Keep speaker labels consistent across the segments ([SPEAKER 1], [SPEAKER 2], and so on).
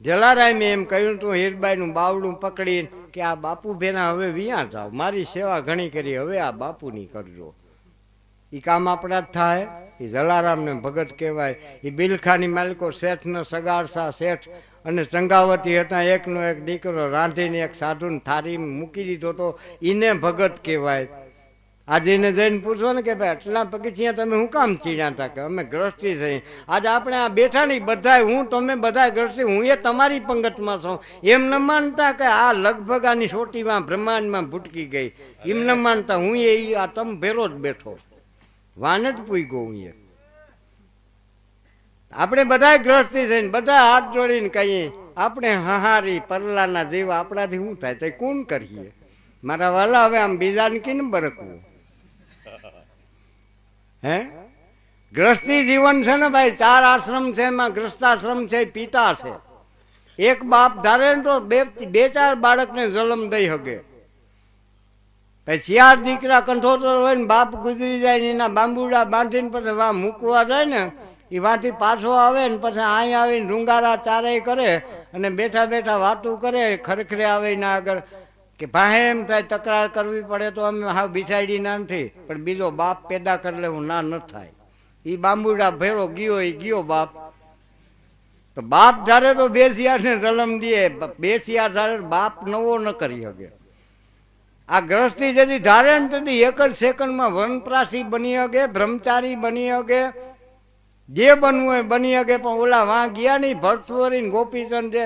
[SPEAKER 1] જલારામે એમ કહ્યું તું હીરબાઈનું બાવડું પકડીને કે આ બાપુ ભેના હવે વિયા જાઓ, મારી સેવા ઘણી કરી, હવે આ બાપુની કરજો. એ કામ આપણા જ થાય. એ જલારામને ભગત કહેવાય. એ બિલખાની માલિકો શેઠનો સગાડસા શેઠ અને ચંગાવતી હતા. એકનો એક દીકરો રાંધીને એક સાધુને થાળી મૂકી દીધો તો એને ભગત કહેવાય. આજે એને જઈને પૂછો ને કે ભાઈ આટલા પગથિયા તમે શું કામ ચીડ્યા હતા? કે અમે ગ્રસ્તી થઈ. આજે આપણે આ બેઠા નહીં બધા, હું તમે બધા ગ્રસ્તી, હું એ તમારી પંગતમાં છું એમ ન માનતા કે આ લગભગ આની સોટીમાં બ્રહ્માંડમાં ભૂટકી ગઈ એમ ન માનતા. હું એ આ તમ ભેરો જ બેઠો, વાન જ પૂગ્યો હું એ. આપણે બધા ગ્રસ્તી થઈને બધા હાથ જોડીને કહીએ આપણે હાહારી પરલાના જેવા, આપણાથી શું થાય તે કોણ કરીએ? મારા વાલા હવે આમ બીજાને કેને બરકવું? હે ગ્રસ્તી જીવન છે ને ભાઈ, 4 આશ્રમ છે, એમાં ગ્રસ્તાશ્રમ છે, પિતા છે. એક બાપ ધારે તો બે 4 બાળકને જન્મ દઈ શકે. પછી 4 દીકરા કંઠોતર હોય ને બાપ ગુજરી જાય ને એના બાંબુડા બાંધીને પછી વા મૂકવા જાય ને, એ વાંથી પાછો આવે ને પછી અહીં આવીને રૂંગારા ચારેય કરે અને બેઠા બેઠા વાતું કરે. ખરખરે આવે એના આગળ કે ભાઈ એમ થાય તકરાર કરવી પડે તો અમે હાવ બિસાડી ના નથી, પણ બીજો બાપ પેદા કરી લેવું ના ન થાય. એ બાંબુડા ભેરો ગયો, એ ગયો બાપ. તો બાપ ધારે તો 2 શિયાળને જન્મ દે, 2 શિયાળ ધારે બાપ નવો ન કરી શકે. આ ગ્રસ્તી જતી ધારે ને તેથી 1 જ સેકન્ડમાં વનપ્રાસી બની શકે, બ્રહ્મચારી બની શકે, જે બનવું હોય બની શકે. પણ ઓલા વાં ગયા નહીં ભરતવરી ગોપીચંદ જે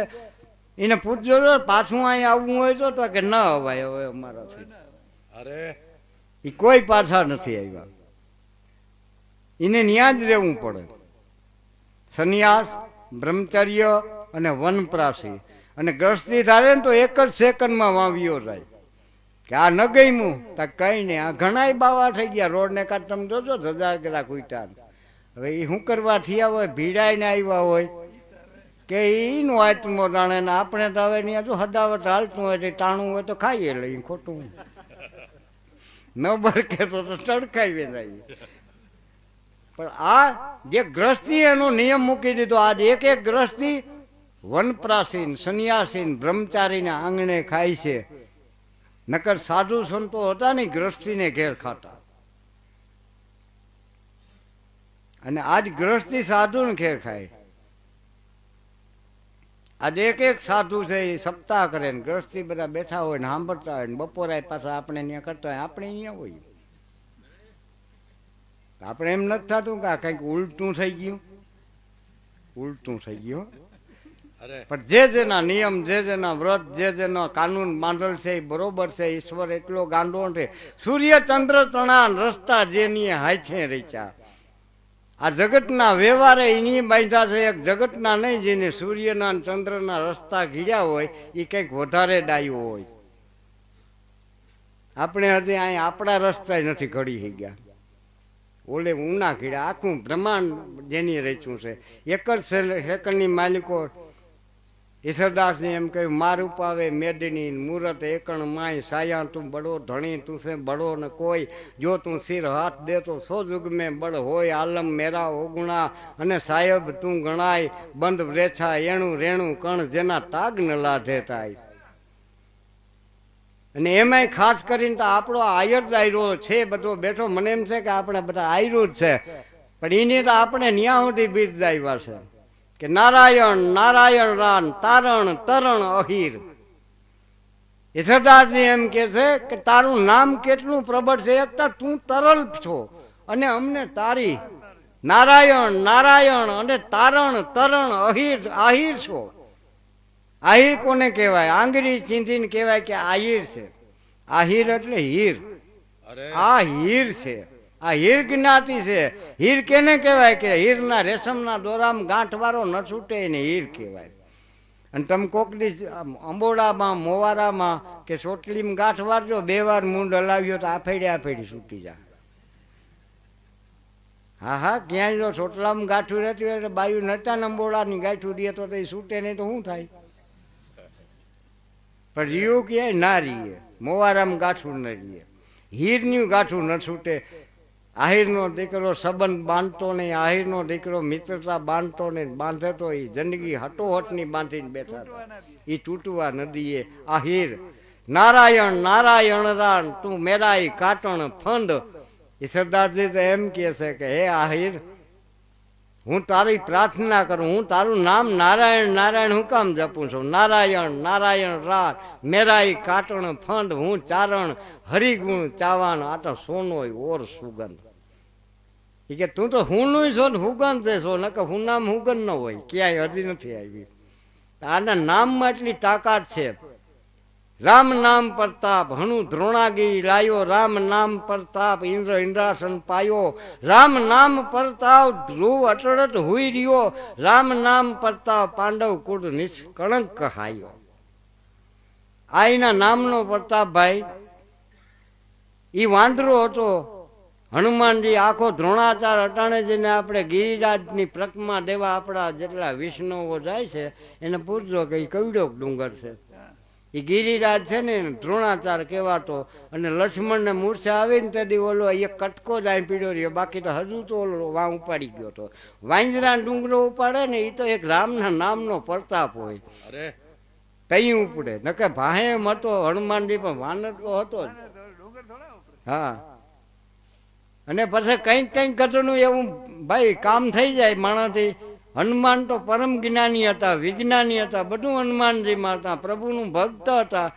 [SPEAKER 1] એને પૂછજો પાછું અહીં આવવું હોય તો કે ન અવાય હવે અમારાથી. અરે એ કોઈ પાછા નથી આવ્યા, એને ન્યા જ રહેવું પડે. સંન્યાસ, બ્રહ્મચર્ય અને વનપ્રાસી અને ગ્રસ્તી ધારે ને તો 1 જ સેકન્ડમાં વાવ્યો જાય કે આ ન ગઈમું તા કઈ નહીં. આ ઘણાય બાવા થઈ ગયા રોડને કાંઠ, તમે જોજો ધજાગરા કુઈટા. હવે એ શું કરવા થયા હોય, ભીડાઈને આવ્યા હોય કે એનું આત્મો જાણે ને આપણે તો હવે ત્યાં જો હદાવત હાલતું હોય ટાણું હોય તો ખાઈએ લઈ, ખોટું ન બરકે તો તડકાવી જાય. પણ આ જે ગ્રસ્તી એનો નિયમ મૂકી દીધો. આજ એક ગ્રસ્તી વનપ્રાસીન, સંન્યાસીન, બ્રહ્મચારીના આંગણે ખાય છે. નકર સાધુ સંતો હતા નહીં ગ્રસ્તીને ઘેર ખાતા, અને આજ ગ્રસ્તી સાધુને ઘેર ખાય. આજે એક સાધુ છે એ સપ્તાહ કરે ને ગ્રસ્તી બધા બેઠા હોય ને સાંભળતા હોય ને બપોરે પાછા આપણે ત્યાં કરતા હોય, આપણે અહીંયા હોય. આપણે એમ નથી થતું કે આ કંઈક ઉલટું થઈ ગયું, ઉલટું થઈ ગયું. પણ જે જેના નિયમ, જે જેના વ્રત, જે જેના કાનૂન બાંધલ છે એ બરોબર છે. ઈશ્વર એટલો ગાંડો છે. સૂર્ય ચંદ્ર તણા રસ્તા જેની હાથે રચ્યા. આ જગતના વ્યવહારે એની બાંધ્યા છે. એક જગતના નહીં, જેને સૂર્યના ચંદ્રના રસ્તા ઘીડ્યા હોય એ કંઈક વધારે ડાયો હોય. આપણે હજી અહીં આપણા રસ્તા નથી ઘડી ગયા, ઓલે ઊના ઘીડ્યા. આખું બ્રહ્માંડ જેની રચ્યું છે. 1 જ સેકન્ડની માલિકો ઈશ્વરદાસજી એમ કહ્યું માર ઉપાવે મેદની મુરત એકણ માય સાયા તું બડો ધણી તું છે બડો ને કોઈ જો તું સિર હાથ દે તો 100 યુગ મેં બળ હોય આલમ મેરા ઓગુણા અને સાહેબ તું ગણાય બંધ રેછા એણું રેણું કણ જેના તાગ ન લાધે થાય. અને એમાંય ખાસ કરીને તો આપણો આયર આયરો છે બધો બેઠો. મને એમ છે કે આપણે બધા આયરું જ છે, પણ એની તો આપણે ન્યા સુધી બિરદાવ્યા છે કે નારાયણ નારાયણ રાન તારણ તરણ અહીર. ઈશ્વરદાસજી એમ કે છે કે તારું નામ કેટલું પ્રબળ છે, એક તો તું તરલ છો અને અમને તારી. નારાયણ નારાયણ અને તારણ તરણ અહીર, આહિર છો. આહિર કોને કહેવાય? આંગળી ચીંધીને કહેવાય કે આહિર છે. આહિર એટલે હીર. આ હીર છે, આ હીર જ્ઞાતિ છે. હીર કેને કહેવાય? કે હીરના રેશમના દોરામાં ગાંઠવાળો ન છૂટે એને હીર કહેવાય. અને તમે કોકની અંબોડામાં, મોવારામાં કે ચોટલીમાં ગાંઠ વારજો, 2 વાર મૂંડ હલાવ્યો તો આફેડી છૂટી જાય. હા હા, ક્યાંય જો ચોટલામાં ગાંઠું રહેતી હોય એટલે બાયું નતા અંબોડાની ગાંઠું દે તો એ છૂટે નહીં તો શું થાય? પણ રીયું ક્યાંય ના રીએ, મોવારામાં ગાંઠું ન રીએ. હીરનું ગાંઠું ન છૂટે. આહિરનો દીકરો સંબંધ બાંધતો નહીં, આહિરનો દીકરો મિત્રતા બાંધતો નહીં, બાંધે તો એ જિંદગી હટોહટની બાંધીને બેઠા હતા. એ તૂટવા નદીએ આહિર નારાયણ નારાયણ રાણ તું મેરાઈ કાટણ ફંદ. એ સરદારજી તો એમ કહે છે કે હે આહિર, હું તારી પ્રાર્થના કરું, હું તારું નામ નારાયણ નારાયણ હું કામ જપું છું? નારાયણ નારાયણ રાણ મેરાઈ કાટણ ફંદ, હું ચારણ હરિગુણ ચાવાન આ તો સોનો ઓર સુગંધ. એ કે તું તો હું નું છો ને હુગંધ છે છો, નકર હું નામ હુગંધ ન હોય, ક્યાંય હજી નથી આવી. આના નામમાં એટલી તાકાત છે. રામ નામ પ્રતાપ હણુ દ્રોણાગીરી લાયો, રામ નામ પ્રતાપ ઇન્દ્ર ઇન્દ્રાસન પાયો, રામ નામ પ્રતાપ ધ્રુવ અટળટ હુઈ રહ્યો, રામ નામ પ્રતાપ પાંડવ કુળ નિષ્કળંક કહાયો. આઈના નામનો પ્રતાપભાઈ એ વાંદરો હતો. હનુમાનજી આખો દ્રોણાચાર અટાણે જઈને આપણે ગિરિરાજની પ્રકમા દેવા આપણા જેટલા વિષ્ણુઓ જાય છે એને પૂછજો કે એ કવડો ડુંગર છે. એ ગિરિરાજ છે ને દ્રોણાચાર કહેવાતો. અને લક્ષ્મણને મૂર્છે આવીને તેથી ઓલો એક કટકો જ અહીં પીડ્યો રહ્યો, બાકી તો હજુ તો ઓલો વાં ઉપાડી ગયો હતો. વાંદરા ડુંગરો ઉપાડે ને એ તો એક રામના નામનો પ્રતાપ હોય, કઈ ઉપડે. નકે ભાહે એમ હતો હનુમાનજી, પણ વાનર તો હતો જ. હા, અને પછી કંઈક કંઈક ઘટનું એવું ભાઈ કામ થઈ જાય માણસથી. હનુમાન તો પરમ જ્ઞાની હતા, વિજ્ઞાની હતા, બધું હનુમાનજીમાં હતા, પ્રભુનું ભક્ત હતા.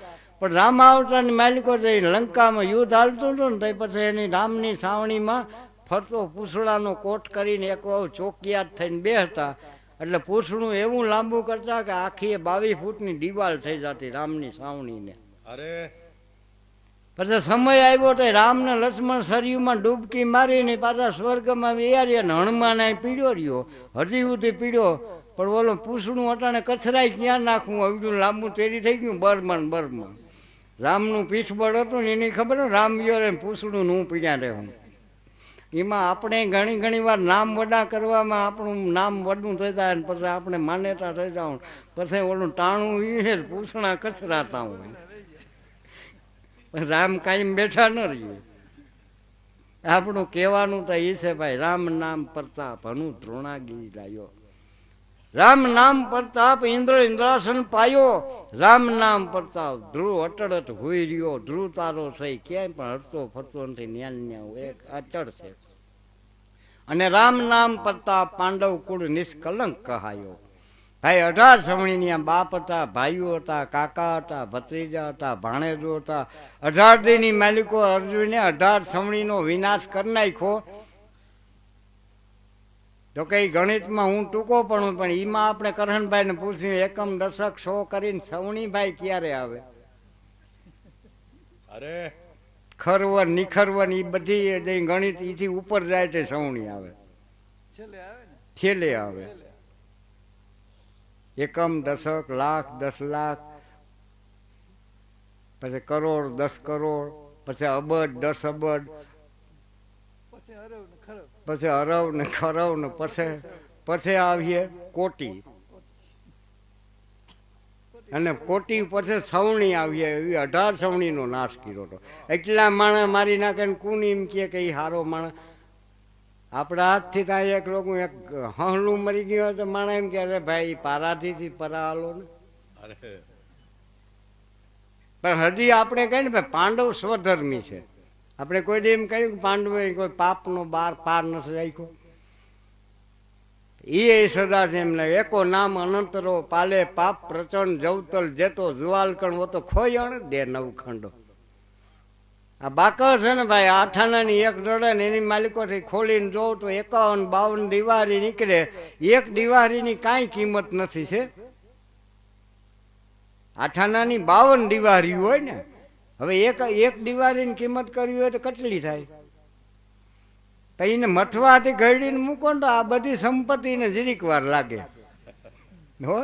[SPEAKER 1] પણ રામ અવતારની માલિકો જઈ લંકામાં યુદ્ધ હાલતું હતું ને, તો પછી એની રામની સાવણીમાં ફરતો પૂછડાનો કોટ કરીને એક ચોકિયાત થઈને બે હતા. એટલે પૂછડું એવું લાંબુ કરતા કે આખી 22 ફૂટની દિવાલ થઈ જતી રામની સાવણીને. અરે પછી સમય આવ્યો તો રામ ને લક્ષ્મણ સરયુમાં ડૂબકી મારીને પાછા સ્વર્ગમાં વ્યાર્યા ને હનુમાન અહીં પીડ્યો રહ્યો, હજી સુધી પીડ્યો. પણ બોલો પૂછડું અટાણે કચરાય ક્યાં નાખવું, આવડું લાંબુ તેરી થઈ ગયું બરમાં બરમાં. રામનું પીઠબળ હતું ને એની ખબર ને રામ વ્યો પૂછડું હું પીડ્યા રહેવું. એમાં આપણે ઘણી ઘણી વાર નામ વડા કરવામાં આપણું નામ વડું થઈ જાય ને પછી આપણે માન્યતા થઈ જાઉં, પછી ઓલું ટાણું એ પૂછડા કચરાતા હોય. રામ કાયમ બેઠા ન રહીએ. આપણું કહેવાનું તો એ છે ભાઈ, રામ નામ પ્રતાપ હનુ દ્રોણાગીરી લાયો, રામ નામ પ્રતાપ ઇન્દ્ર ઇન્દ્રાસન પાયો, રામ નામ પ્રતાપ ધ્રુવ અટળટ હોઈ રહ્યો, ધ્રુવ તારો થઈ ક્યાંય પણ હરતો ફરતો નથી, ન્યા એક અચળ છે. અને રામ નામ પ્રતાપ પાંડવ કુળ નિષ્કલંક કહાયો. ભાઈ 18 સમણીની બાપ હતા, ભાઈઓ હતા, કાકા હતા, ભત્રીજા હતા, ભાણેજો હતા. 18 દીની માલિકો અર્જુને 18 સમણીનો વિનાશ કરી નાખ્યો. તો કઈ ગણિતમાં હું ટૂંકો પણ એમાં આપણે કરણભાઈ ને પૂછ્યું એકમ દશક 100 કરીને સવણીભાઈ ક્યારે આવે? અરે ખરવન નિખરવન એ બધી ગણિત એથી ઉપર જાય તે સવણી આવે, છેલ્લે આવે. એકમ દશક લાખ 10 લાખ, પછી કરોડ 10 કરોડ, પછી અબજ 10 અબજ, પછી અરબ ને ખરબ ને પછી આવીએ કોટી, અને કોટી પછી સવણી આવીએ. એવી 18 સવણીનો નાશ કર્યો હતો. એટલા માણસ મારી નાખે ને કોણ એમ કે એ હારો માણસ. આપણા હાથથી ત્યાં એક લોકો એક હહલું મરી ગયો તો માણસ એમ કે અરે ભાઈ પારાથી પરા હાલો ને. પણ હજી આપણે કહીએ ને ભાઈ પાંડવ સ્વધર્મી છે. આપણે કોઈ એમ કહ્યું કે પાંડવે કોઈ પાપનો પાર નથી રાખ્યો. એ સદા છે એમ લાગે એકો નામ અનંતરો પાલે પાપ પ્રચંડ જવતલ જેતો જુવાલકણ હોતો ખોયણ દે નવખંડો. આ બાકર છે ને ભાઈ 8 આનાની એક ડળે ને એની માલિકોથી ખોલીને જોઉં તો 51 52 દિવાળી નીકળે. એક દિવાળીની કાંઈ કિંમત નથી છે. 8 આનાની 52 દિવાળી હોય ને. હવે એક દિવાળીની કિંમત કરવી હોય તો કેટલી થાય? તો એને મથવાથી ઘડીને મૂકો ને તો આ બધી સંપત્તિને જરીક વાર લાગે. હો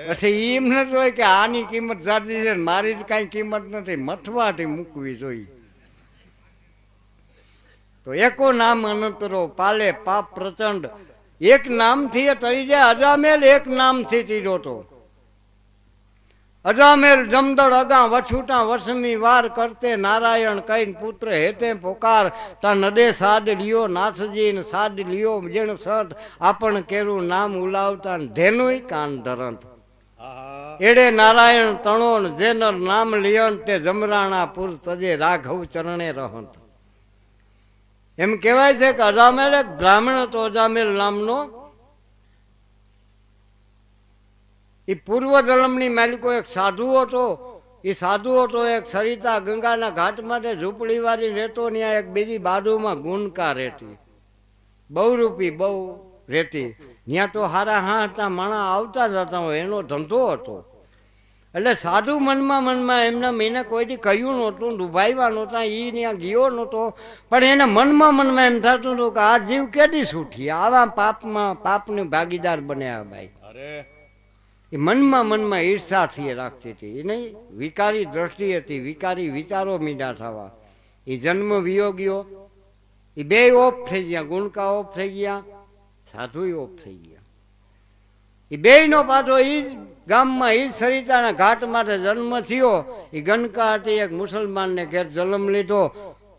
[SPEAKER 1] પછી એમ નથી હોય કે આની કિંમત સાચી છે મારી જ કાંઈ કિંમત નથી, મથવાથી મૂકવી જોઈએ. તો એકો નામ અનંતરો પાલે પાપ પ્રચંડ. એક નામથી તરી જાય અજામેલ, એક નામથી તીર્યો તો અજામેલ જમદળ અગા વછૂટા વસમી વાર કરતે નારાયણ કઈન પુત્ર હેતે પોકાર તા નદે સાડ લિયો નાથજી ને સાડ લિયો જેણ સત આપણ કેરું નામ ઉલાવતા ધેનુય કાન ધરંત એડે નારાયણ તણોન જેનર નામ લિયન તે જમરાણા પુર તજે રાઘવ ચરણે રહંત. એમ કહેવાય છે કે અજામેલ એક બ્રાહ્મણ હતો. અજામેલ નામનો એ પૂર્વ જન્મની માલિકો એક સાધુ હતો. એ સાધુ હતો એક સરિતા ગંગાના ઘાટ માટે ઝૂંપડી વાળી રહેતો. ત્યાં એક બીજી બાજુમાં ગુણકા રહેતી, બહુરૂપી બહુ રહેતી. ત્યાં તો હારા હા હતા માણા આવતા જતા હોય, એનો ધંધો હતો. એટલે સાધુ મનમાં એમના મેને કોઈથી કહ્યું નહોતું, ડૂબાવ્યા નહોતા, એ ત્યાં ગયો નહોતો. પણ એને મનમાં એમ થતું હતું કે આ જીવ કેદી છૂટી, આવા પાપને ભાગીદાર બન્યા ભાઈ. એ મનમાં ઈર્ષાથી રાખતી હતી. એ નહીં, વિકારી દ્રષ્ટિ હતી, વિકારી વિચારો મીઠા થવા. એ જન્મ વિયોગીઓ એ બે ઓફ થઈ ગયા. ગુણકા ઓફ થઈ ગયા, સાધુ ઓફ થઈ ગયા. એ બે નો પાછો એ જ ગામમાં એ જ સરિતાના ઘાટ માટે જન્મ થયો. એ ગણકા હતી એક મુસલમાનને ઘેર જન્મ લીધો,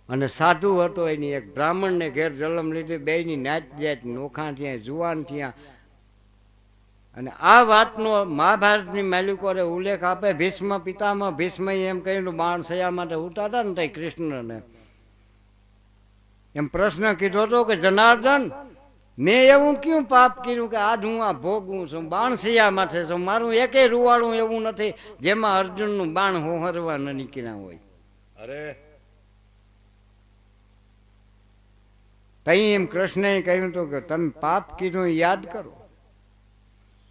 [SPEAKER 1] અને સાધુ હતો એની એક બ્રાહ્મણને ઘેર જન્મ લીધો. બેની નાત જાત નોખા થયા, જુવાન થયા. અને આ વાતનો મહાભારતની માલિકોને ઉલ્લેખ આપે. ભીષ્મ પિતામાં ભીષ્મ એમ કહ્યું બાણ સયા માટે ઉતારતા ને તઈ કૃષ્ણને એમ પ્રશ્ન કીધો હતો કે જનાર્દન, મેં એવું ક્યું પાપ કર્યું કે આજ હું આ ભોગવું છું, બાણ સયા માથે છું, મારું એકે રૂવાડું એવું નથી જેમાં અર્જુનનું બાણ હોહરવા ન નીકળ્યા હોય. અરે તઈ એમ કૃષ્ણએ કહ્યું હતું કે તમે પાપ કીધું યાદ કરો.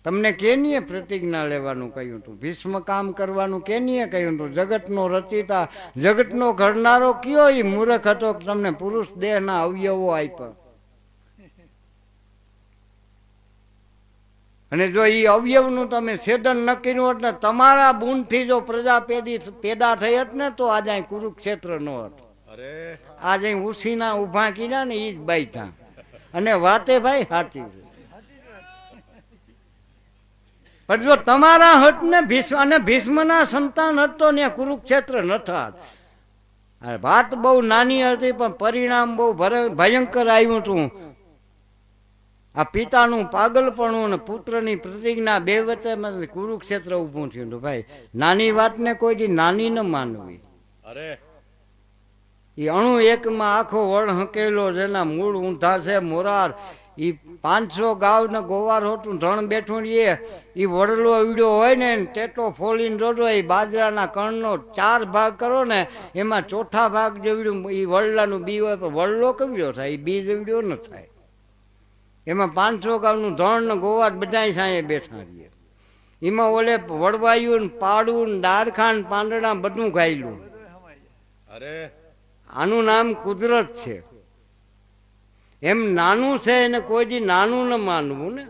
[SPEAKER 1] તમને કેનીએ પ્રતિજ્ઞા લેવાનું કહ્યું હતું, ભીષ્મ કામ કરવાનું કેનીએ કહ્યું હતું. જગતનો રચિતા, જગતનો ઘડનારો કયો એ મૂર્ખ હતો કે તમને પુરુષ દેહના અવયવો આપ્યા. અને જો એ અવયવનું તમે છેદન ન કર્યું હોત ને, તમારા બુનથી જો પ્રજા પેદા થઈ હોત ને, તો આજે કુરુક્ષેત્ર ન હોત. આજે ઉસીના ઉભા કર્યા ને એ જ બાઈતા. અને વાતે ભાઈ સાચી છે. પણ જો તમારા હટ ને ભીષ્મ અને ભીષ્મના સંતાન હતો ને કુરુક્ષેત્ર ન થાત. વાત બહુ નાની હતી પણ પરિણામ બહુ ભયંકર આવ્યું હતું. આ પિતાનું પાગલપણું અને પુત્રની પ્રતિજ્ઞા બે વચ્ચે કુરુક્ષેત્ર ઊભું થયું હતું. ભાઈ નાની વાતને કોઈ નાની ન માનવી. એ અણુ એકમાં આખો વળ હકેલો, જેના મૂળ ઊંધા છે મોરાર. એ 500 ગાવ ને ગોવાર હોતું ધણ બેઠું એ વડલો વીડ્યો હોય ને ટેટો ફોલીને જોજો. એ બાજરાના કણનો 4 ભાગ કરો ને, એમાં ચોથા ભાગ જેવડું એ વડલાનું બી હોય, પણ વડલો કવડ્યો થાય, એ બી જેવડ્યો ન થાય. એમાં 500 ગાવનું ધણ ને ગોવાર બધા સાંયે બેઠા રહીએ. એમાં ઓલે વડવાયું ને પાડું ને ડારખા ને પાંદડા બધું ગાયેલું. આનું નામ કુદરત છે. એમ નાનું છે એને કોઈ દી નાનું ન માનવું ને,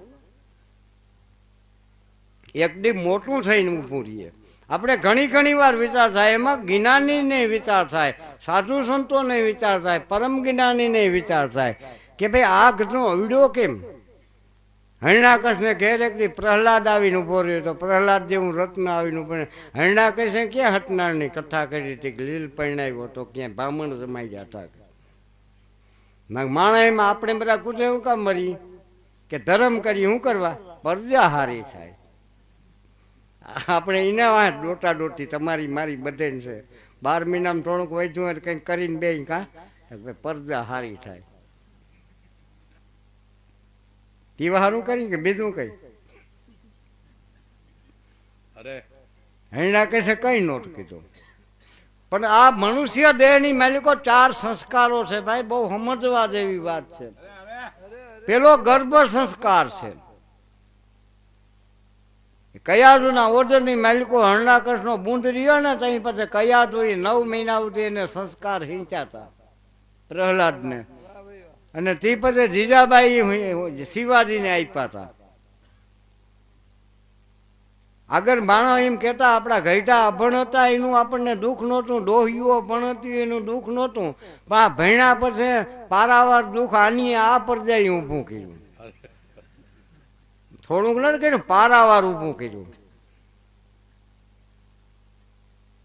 [SPEAKER 1] એક દી મોટું થઈને ઊભું રહીએ. આપણે ઘણી વાર વિચાર થાય, એમાં જ્ઞાની ને વિચાર થાય, સાધુ સંતો ને વિચાર થાય, પરમ જ્ઞાની ને વિચાર થાય કે ભાઈ આ ઘટનો અવડ્યો કેમ. હરણાકશ ને ઘેર એક દી પ્રહલાદ આવીને ઉભો રહ્યો તો પ્રહલાદ જેવું રત્ન આવીને ઉભો. હરણાકશે ક્યાં હટનારની કથા કરી હતી કે લીલ પરણાવ્યો તો ક્યાં બ્રાહ્મણ જમાઈ ગયા હતા. માણા એમાં આપણે બધા કૂદે હું કામ મરી કે ધર્મ કરી શું કરવા, પરજા હારી થાય. આપણે એના વાત દોટા દોટી તમારી મારી બધે છે. 12 મહિનામાં થોડુંક વધ્યું હોય કંઈક કરીને બે કા પરજા હારી થાય. તેવા સારું કરી કે બીજું કઈ. હૈણા કહેશે કઈ નોટ કીધું. પણ આ મનુષ્ય દેહની માલિકો 4 સંસ્કારો છે ભાઈ, બહુ સમજવા જેવી વાત છે. પેલો ગર્ભ સંસ્કાર છે. કયાદુના ઓર્ડરની માલિકો હરણાકશનો બુંદ રહ્યો ને તઈ પછી કયાદુ 9 મહિના સુધી એને સંસ્કાર હિંચાતા પ્રહલાદને. અને તે પછી જીજાબાઈ શિવાજીને આપ્યા હતા. આગળ માણસ એમ કહેતા આપણા ગઈઢા અભણ હતા એનું આપણને દુઃખ નહોતું, ડોહીઓ ભણતી એનું દુઃખ નહોતું, પણ આ ભણ્યા પછી પારાવાર દુઃખ આની આ પર જાય ઊભું કર્યું. થોડુંક નથી કર્યું, પારાવાર ઊભું કર્યું.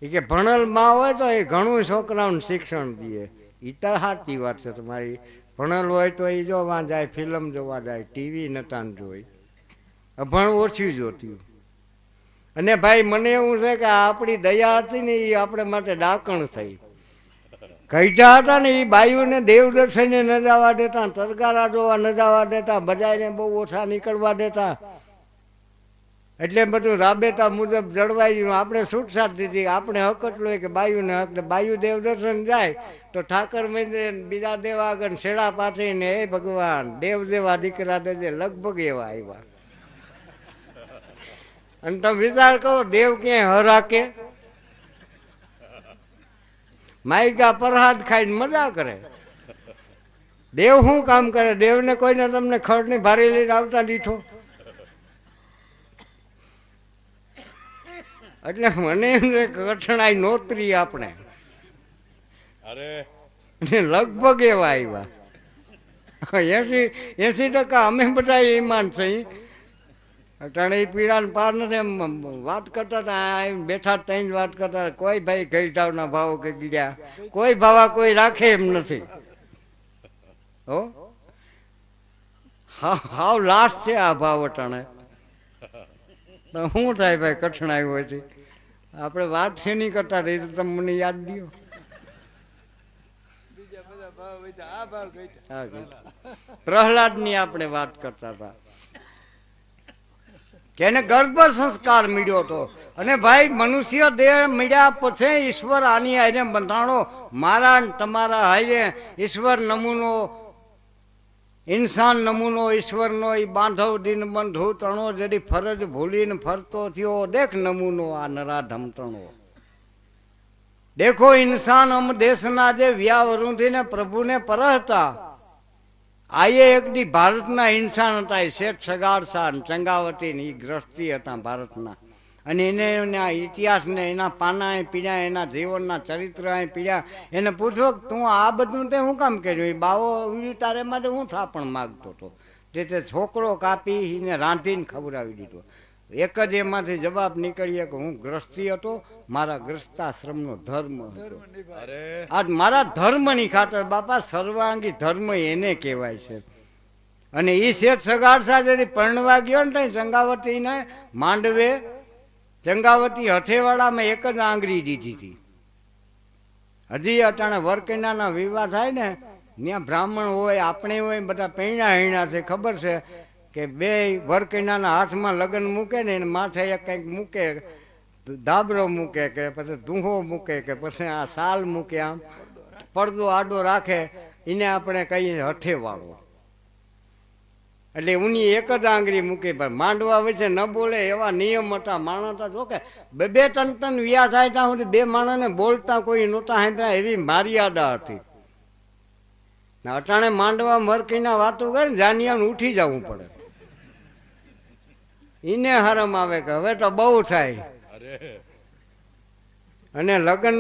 [SPEAKER 1] એ કે ભણેલ માં હોય તો એ ઘણું છોકરાઓને શિક્ષણ દે. એ તો સાચી વાત છે તમારી. ભણેલ હોય તો એ જોવા જાય, ફિલ્મ જોવા જાય, ટીવી નતા જોઈ, અભણ ઓછું જોતું. અને ભાઈ મને એવું છે કે આપણી દયા હતી ને એ આપણે માટે ડાકણ થઈ. કઈઠા હતા ને એ બાયુને દેવદર્શને ન જવા દેતા, તરગારા જોવા ન જવા દેતા, બજાઈને બહુ ઓછા નીકળવા દેતા. એટલે બધું રાબેતા મુજબ જળવાયું. આપણે છૂટછાટ દીધી. આપણે હક એટલો કે બાયુને હક. બાયુ દેવદર્શન જાય તો ઠાકર મંદિર બીજા દેવ આગળ છેડા પાથરીને એ ભગવાન દેવ જેવા દીકરા દેજે, લગભગ એવા આવ્યા. અને તમે વિચાર કરો દેવ ક્યાંય હરાકે? માયકા પ્રસાદ ખાઈને મજા કરે. દેવ શું કામ કરે? દેવને કોઈને તમને ખડની ભારી લઈને આવતા દીઠો? એટલે મને એમ કઠણાઈ નોતરી આપણે લગભગ એવા આવ્યા. 80% અમે બધા ઈમાન છીએ. અટાણે એ પીડાને પાર નથી. એમ વાત કરતા હતા, બેઠા ત્રણ વાત કરતા. કોઈ ભાઈ ગઈઢાવના ભાવ કે ગીર્યા કોઈ ભાવા કોઈ રાખે એમ નથી. હો હાવ લાશ છે આ ભાવ અટાણે. શું થાય ભાઈ કઠણાઈ હોય છે? આપણે વાત છે નહીં કરતા રહી તો તમે મને યાદ દો. પ્રહલાદ ની આપણે વાત કરતા હતા કે એને ગર્ભ સંસ્કાર મળ્યો હતો. અને ભાઈ મનુષ્ય દેહ મળ્યા પછી ઈશ્વર આની હારે બંધાણો. મારા તમારા હારે ઈશ્વર નમૂનો, ઇન્સાન નમૂનો ઈશ્વરનો. એ બાંધવ દિન બંધુ તણો જડી ફરજ ભૂલીને ફરતો થયો. દેખ નમૂનો આ નરાધમતણો. દેખો ઇન્સાન અમ દેશના જે વ્યાવરુંધીને પ્રભુને પરહતા. આયે એકડી ભારતના ઇન્સાન હતા. એ શેઠ સગાડસા ચંગાવતી ને એ ગ્રસ્તી હતા ભારતના. અને એને એના ઇતિહાસને એના પાના પીડ્યા, એના જીવનના ચરિત્ર પીડ્યા. એને પૂછો તું આ બધું તે શું કામ કર્યું? એ બાવો તારે માટે હું થાપણ માગતો હતો. તે છોકરો કાપી એને રાંધીને ખવડાવી દીધો. એક જ એમાંથી જવાબ નીકળીએ કે હું ગ્રસ્તી હતો, મારા ગ્રસ્તાશ્રમનો ધર્મ હતો. આજ મારા ધર્મની ખાતર બાપા સર્વાંગી ધર્મ એને કહેવાય છે. અને એ શેઠ સગાડસા જેથી પરણવા ગયો ને ચંગાવતીને માંડવે, ચંગાવતી હથેવાડામાં એક જ આંગળી દીધી હતી. હજી અટાણે વરકન્યાના વિવાહ થાય ને ત્યાં બ્રાહ્મણ હોય, આપણે હોય, બધા પૈણા હૈણા છે. ખબર છે કે બે વરકન્યાના હાથમાં લગ્ન મૂકે ને એને માથે એક કંઈક મૂકે, ધાબરો મૂકે કે પછી ધૂહો મૂકે કે પછી આ સાલ મૂકે, આમ પડદો આડો રાખે. એને આપણે કહીએ હથેવાળો. એટલે ઉની એક જ આંગળી મૂકી. માંડવા વચ્ચે ન બોલે એવા નિયમ હતા. માણસ જો કે બે ત્રણ વ્યાહ થાય ત્યાં સુધી બે માણસને બોલતા કોઈ નહોતા સાંભળ્યા. એવી મર્યાદા હતી. અટાણે માંડવા મરકીના વાતો કરે ને જાનિયાને ઉઠી જવું પડે. એને હરમ આવે કે હવે તો બહુ થાય. અને લગ્ન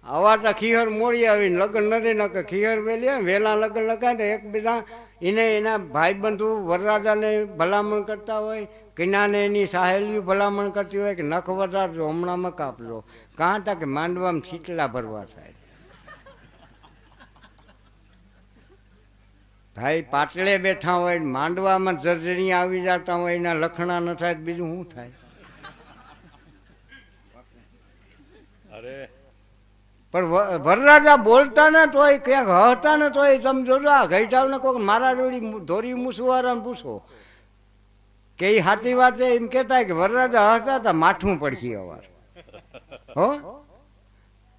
[SPEAKER 1] આવા ખીહર મોડી આવીને લગ્ન નથી ન કે ખીહર વેલી વેલા લગ્ન લગાય એકબીજા એને એના ભાઈબંધુ વરરાજાને ભલામણ કરતા હોય, કિનાને એની સહેલીઓ ભલામણ કરતી હોય કે નખ વધારજો, હમણાં મક આપજો. કાં તા કે માંડવામાં શીતલા ભરવા થાય. ભાઈ પાટલે બેઠા હોય, માંડવામાં જર્જરી આવી જતા હોય, એના લખણા ન થાય બીજું શું થાય? પણ વરરાજા બોલતા ને તોય ક્યાંક હતા ને તોય તમે જોજો આ ગઈઢાવને કોઈક મારા જોડી ધોરી મૂસવાળાને પૂછો કે એ સાચી વાત છે. એમ કહેતા કે વરરાજા હતા તા માઠું પડશે અવાર. હો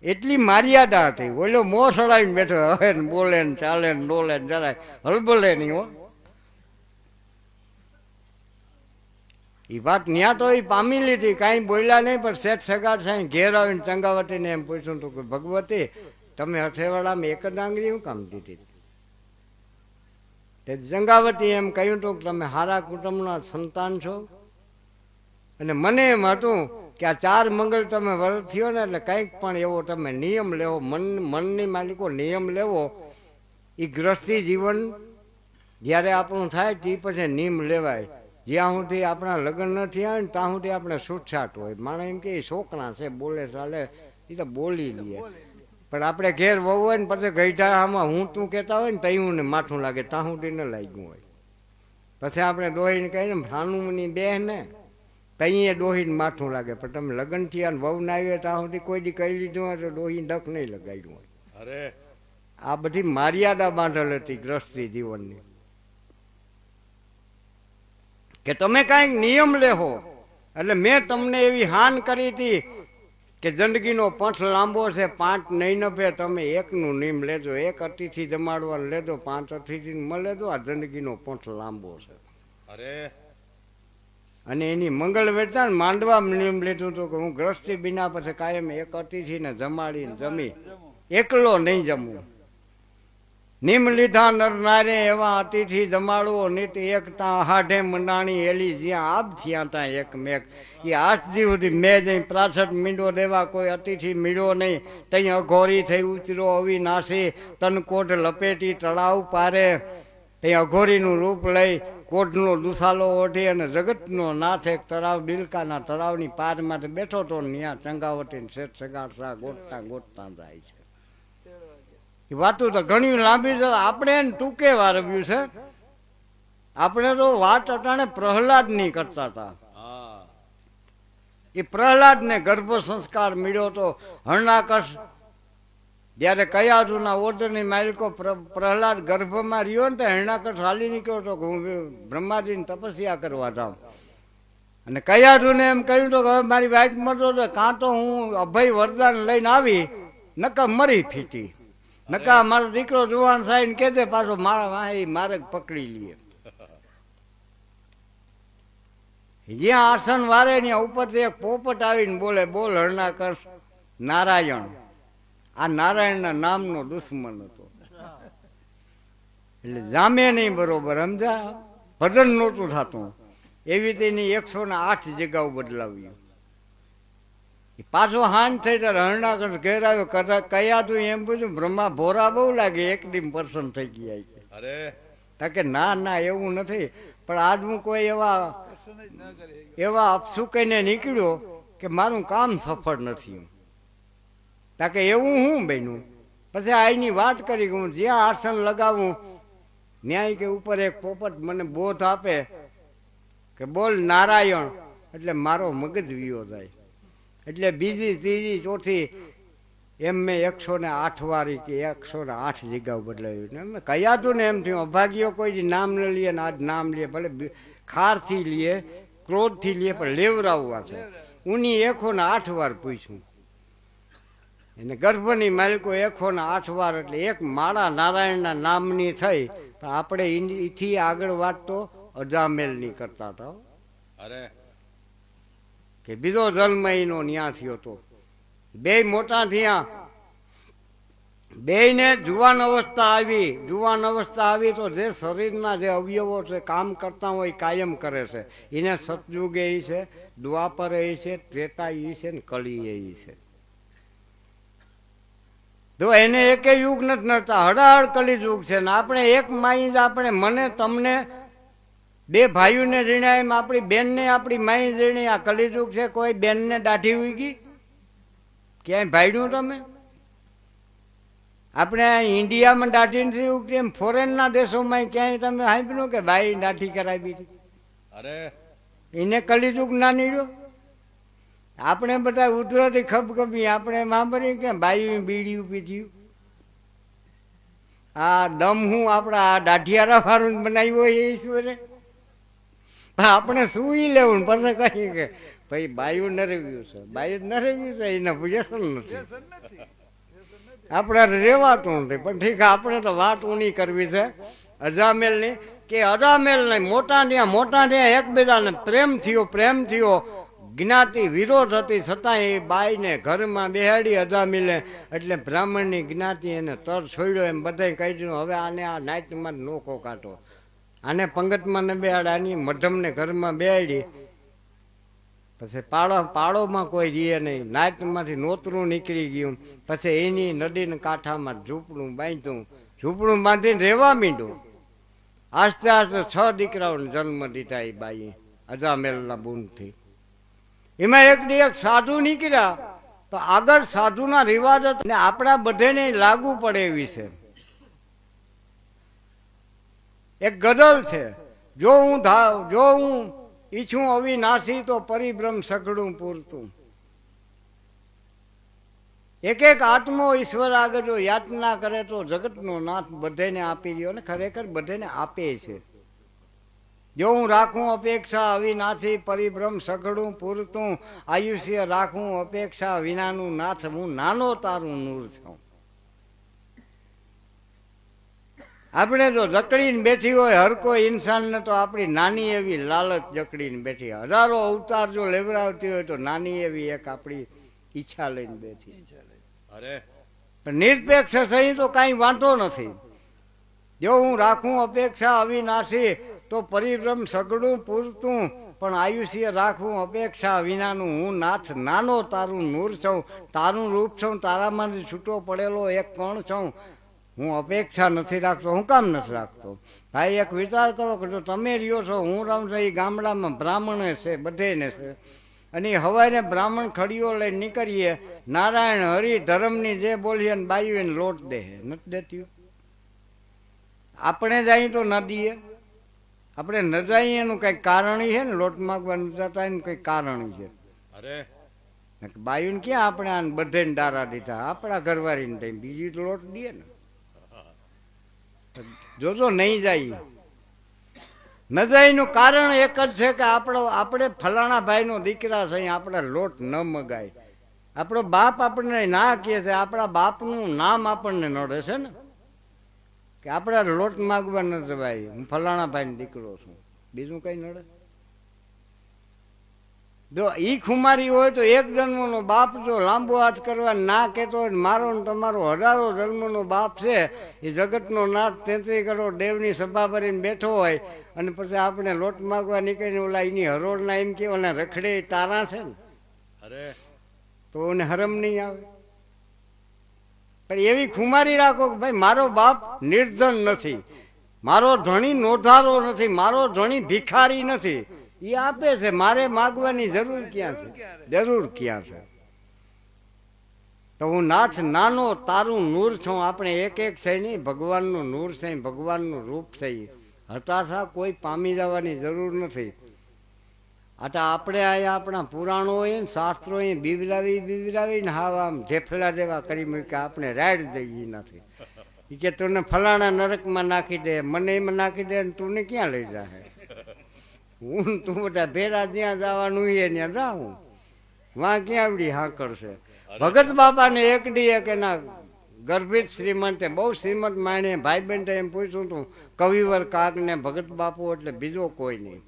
[SPEAKER 1] એટલી મર્યાદા હતી. ઓલો મો સડાવીને બેઠો, હવે બોલે ને ચાલે ને ડોલે ને જરાય હલબલે નહીં. હો એ વાત ન્યા તો એ પામી લીધી, કાંઈ બોલ્યા નહીં. પણ શેઠ સગાડ સાંઈ ઘેર આવીને ચંગાવતીને એમ પૂછ્યું હતું કે ભગવતી તમે હથેવાડામાં એક જ આંગળી શું કામ દીધી? તે ચંગાવતી એમ કહ્યું હતું કે તમે સારા કુટુંબના સંતાન છો. અને મને એમ હતું કે આ 4 મંગળ તમે વ્રત થયો ને એટલે કંઈક પણ એવો તમે નિયમ લેવો, મનની માલિકો નિયમ લેવો. એ ગ્રસ્તી જીવન જ્યારે આપણું થાય તે પછી નિયમ લેવાય. જ્યાં સુધી આપણા લગ્ન નથી આવે ને ત્યાં સુધી આપણે છૂટછાટ હોય. માણસ એમ કે છોકરા છે બોલે ચાલે એ તો બોલી લઈએ, પણ આપણે ઘેર વહુ હોય ને પછી ગઈઢા આમાં હું તું કહેતા હોય ને તયું ને માથું લાગે ત્યાં સુધી ન લાગ્યું હોય. પછી આપણે ડોહીને કહીને ભાનુમની દેહ ને તઈએ ડોહીને માથું લાગે, પણ તમે લગ્ન થયા ને વહુ ના આવ્યા ત્યાં સુધી કોઈ દી કહી લીધું હોય તો ડોહી ડક નહીં લગાડ્યું હોય.
[SPEAKER 2] અરે
[SPEAKER 1] આ બધી મર્યાદા બાંધેલ હતી ગ્રસ્તી જીવનની, કે તમે કાંઈક નિયમ લેહો. એટલે મેં તમને એવી હાન કરી હતી કે જિંદગીનો પંથ લાંબો છે, 5 નહીં નફે, તમે એકનું નિયમ લેજો, એક અતિથિ જમાડવાનું લેજો, 5 અતિથિ મળે જો, આ જિંદગીનો પંથ લાંબો છે.
[SPEAKER 2] અરે
[SPEAKER 1] અને એની મંગળ વેચતા માંડવા નિયમ લીધું હતું કે હું ગ્રસ્તી બીના પછી કાયમ એક અતિથિને જમાડીને જમી, એકલો નહીં જમવું. નિમ લીધા નર નારે એવા અતિથિ જમાડવો નીત એક તાં હાઢે મંડાણી એલી જ્યાં આબ થયા તાં એક મેક. એ 8 દી સુધી મેં જઈ 65 મીંડો દેવા કોઈ અતિથિ મીડો નહીં. તઈ અઘોરી થઈ ઉતરો અવિનાશી, તન કોટ લપેટી તળાવ પારે. તે અઘોરીનું રૂપ લઈ કોઢનો દુસાલો ઓઢી અને જગતનો નાથ એક તળાવ બિલકાના તળાવની પાર માટે બેઠો તો ત્યાં ચંગાવટીને શેઠ સગાડસા ગોતતા ગોતતા જાય છે. એ વાતું તો ઘણી લાંબી છે, આપણે એને ટૂંકે વારવ્યું છે. આપણે તો વાત અટાણે પ્રહલાદની કરતા હતા.
[SPEAKER 2] હા
[SPEAKER 1] એ પ્રહલાદને ગર્ભ સંસ્કાર મળ્યો તો હરણાકશ જ્યારે કયાધુના ઓર્ડરની માલિકો પ્રહલાદ ગર્ભમાં રહ્યો ને તો હરણાકશ હાલી નીકળ્યો તો હું બ્રહ્માજીની તપસ્યા કરવા જાઉં. અને કયાધુને એમ કહ્યું તો કે હવે મારી વાઈફ મરતો તો કાં તો હું અભય વરદાન લઈને આવી, નકા મરી ફીટી, નકા મારો દીકરો જુવાન સાહીને કહેજે પાછો મારા વાહી મારે પકડી લઈએ. જ્યાં આસન વારે ત્યાં ઉપરથી એક પોપટ આવીને બોલે, બોલ હરણાકશ નારાયણ. આ નારાયણના નામનો દુશ્મન હતો, એટલે જામે નહીં બરોબર, સમજા, ભજન નહોતું થતું. એવી તેની 108 જગ્યાઓ બદલાવ્યું. પાછો હાન થઈ ત્યારે હરણાકશ ઘેર આવ્યો, કયા તું એમ પૂછ્યું, બ્રહ્મા ભોરા બહુ લાગે, એકદમ પર્સન થઈ ગયા.
[SPEAKER 2] અરે
[SPEAKER 1] કે ના ના એવું નથી, પણ આજ હું કોઈ એવા અપસુકઈને નીકળ્યો કે મારું કામ સફળ નથી. તાકે એવું હું બન્યું. પછી આની વાત કરી કે હું જ્યાં આસન લગાવું ન્યાય કે ઉપર એક પોપટ મને બોધ આપે કે બોલ નારાયણ, એટલે મારો મગજ વિયો જાય. એટલે બીજી ત્રીજી ચોથી એમ મેં 108 વારી કે 108 જગ્યાઓ બદલાવ્યું. કયા તું ને એમ થયું અભાગ્યો કોઈ નામ ન લે ને આજ નામ લે, ભલે ખારથી લે ક્રોધથી લે, પણ લેવરાવવા છે. ઉની 108 વાર પૂછ્યું. એને ગર્ભની માલિકો 108 વાર, એટલે એક માળા નારાયણના નામની થઈ. પણ આપણે એથી આગળ વાત તો અજામેલની કરતા હતા.
[SPEAKER 2] અરે
[SPEAKER 1] કે બીજો જન્મ એનો ન્યા થયો હતો. 2 મોટા થયા, બેયને જુવાન અવસ્થા આવી. જુવાન અવસ્થા આવી તો જે શરીરના જે અવયવો છે કામ કરતા હોય કાયમ કરે છે. એને સતયુગ એ છે, દ્વાપર એ છે, ત્રેતા એ છે ને કળી એ છે. જો એને એકે યુગ નથી નડતા, હડાહડ કલી યુગ છે ને આપણે એક માઈ જ, આપણે મને તમને 2 ભાઈઓને રીણ્યા એમ આપણી બેનને આપણી માઈ રીણી. આ કલી યુગ છે. કોઈ બેનને દાઢી ઉગી ક્યાંય ભાઈડું તમે? આપણે ઇન્ડિયામાં દાઢી નથી ઉગતી, એમ ફોરેનના દેશોમાં ક્યાંય તમે સાંભળ્યું કે ભાઈ દાઢી કરાવી?
[SPEAKER 2] અરે
[SPEAKER 1] એને કલી યુગ ના નીડ્યો. આપણે બધા ઉધરતી ખબખબી આપણે સાંભળીએ કે બાઈ બીડી પીધ્યું. આ દમ હું આપણા આ દાઢિયારા વાળું બનાવ્યો હોય એ ઈશ્વરે. આપણે સુઈ લેવું પછી કહીએ કે ભાઈ બાયું નરેવ્યું છે, બાયું નરેવ્યું છે, એને વ્યસન નથી, આપણે રેવાતું નથી. પણ ઠીક, આપણે તો વાત ઊની કરવી છે અજામેલની. કે અજામેલને મોટા ત્યાં એકબીજાને પ્રેમ થયો. જ્ઞાતિ વિરોધ હતી છતાં એ બાઈને ઘરમાં બેહાડી અજામિલે. એટલે બ્રાહ્મણની જ્ઞાતિ એને તર છોડ્યો. એમ બધાય કહી દીધું હવે આને આ નાઈટમાં નોકો કાઢો, આને પંગતમાં ન બેહાડ, આની મધમને ઘરમાં બેહાડી. પછી પાડોમાં કોઈ રીએ નહીં, નાઈટમાંથી નોતરું નીકળી ગયું. પછી એની નદીના કાંઠામાં ઝૂંપડું બાંધ્યું, ઝૂંપડું બાંધીને રહેવા માંડ્યું. આસ્તે આસ્તે 6 દીકરાઓને જન્મ દીધા એ બાઈએ અજામેલના બૂનથી. એમાં એક દી એક સાધુ નીકળ્યા તો આગળ સાધુના રિવાજ ને આપણા બધાને લાગુ પડે એવી છે. એક ગઝલ છે, જો હું ઈચ્છું અવિનાશી તો પરિભ્રમ સઘળું પૂરતું. એક એક આત્મો ઈશ્વર આગળ જો યાતના કરે તો જગતનો નાથ બધાને આપી રહ્યો ને ખરેખર બધાને આપે છે. જો હું રાખું અપેક્ષા અવિનાશી પરિભ્રમ સઘળું પૂરતું, આયુષ્ય રાખું અપેક્ષા વિનાનું નાથ, હું નાનો તારું નૂર છું. આપણે જો જકડીને બેઠી હોય હર કોઈ ઇન્સાનને તો આપણી નાની એવી લાલચ જકડીને બેઠી, હજારો અવતાર જો લેવડાવતી હોય તો નાની એવી એક આપણી ઈચ્છા લઈને બેઠી.
[SPEAKER 2] અરે
[SPEAKER 1] પણ નિરપેક્ષ સહી તો કાંઈ વાંધો નથી. જો હું રાખું અપેક્ષા અવિનાશી તો પરિભ્રમ સઘળું પૂરતું, પણ આયુષ્ય રાખવું અપેક્ષા વિનાનું, હું નાથ નાનો તારું નૂર છું, તારું રૂપ છું, તારામાંથી છૂટો પડેલો એક કણ છું. હું અપેક્ષા નથી રાખતો. હું કામ નથી રાખતો? ભાઈ એક વિચાર કરો કે જો તમે રહ્યો છો, હું રહું છું, એ ગામડામાં બ્રાહ્મણે છે, બધેને છે, અને હવારે બ્રાહ્મણ ખડીઓ લઈને નીકળીએ, નારાયણ હરિ ધર્મની જે બોલીએ ને બાયું લોટ દે નથી દેતી. આપણે જઈએ તો ન દઈએ, આપણે ન જઈએ એનું કંઈક કારણ છે ને, લોટ માગવા ન જતા એનું કંઈક કારણ છે.
[SPEAKER 2] અરે
[SPEAKER 1] બાયું ક્યાં આપણે આને બધે ડારા દીધા, આપણા ઘરવાળીને દઈ બીજી તો લોટ દઈએ ને. જોજો નહીં જાય ન જાયનું કારણ એક જ છે કે આપણે ફલાણા ભાઈનો દીકરા છે, આપણે લોટ ન મગાય. આપણો બાપ આપણને ના કહે છે, આપણા બાપનું નામ આપણને નડે છે ને, કે આપણે લોટ માગવા ન જવાય, હું ફલાણા ભાઈનો દીકરો છું, બીજું કઈ નડે? જો ઈ ખુમારી હોય તો એક જન્મનો બાપ જો લાંબો હાથ કરવા ના કહેતો હોય, મારો ને તમારો હજારો જન્મનો બાપ છે, એ જગતનો નાથ 33 કરોડ દેવની સભા ભરીને બેઠો હોય, અને પછી આપણે લોટ માગવા નીકળીને ઓલા એની હરોળના એમ કે ઓલા રખડે તારા છે ને,
[SPEAKER 2] અરે
[SPEAKER 1] તો એને હરમ નહીં આવે. પણ એવી ખુમારી રાખો કે ભાઈ મારો બાપ નિર્ધન નથી, મારો ધણી નોધારો નથી, મારો ધણી ભિખારી નથી, એ આપે છે, મારે માગવાની જરૂર ક્યાં છે? જરૂર ક્યાં છે? તો હું નાથ નાનો તારું નૂર છું. આપણે એક એક છે નહીં, ભગવાનનું નૂર છે, ભગવાનનું રૂપ છે. હતાશા કોઈ પામી જવાની જરૂર નથી. આ તો આપણે અહીંયા આપણા પુરાણોએ શાસ્ત્રોએ બિવરાવીને હાવ આમ ઢેફલા જેવા કરી મૂક્યા, આપણે રાડ દઈએ નથી. એ કે તું ફલાણા નરકમાં નાખી દે, મને એમાં નાખી દે, તું ક્યાં લઈ જાય? હું તું બધા ભેરા જ્યાં જવાનું એ ત્યાં જાઉં, વાં ક્યાં આવડી હા કરશે? ભગત બાપાને એક ડી એક એના ગર્ભિત શ્રીમંતે બહુ શ્રીમંત માણે ભાઈ બહેન એમ પૂછ્યું તું, કવિવર કાગ ને ભગત બાપુ એટલે બીજો કોઈ નહીં.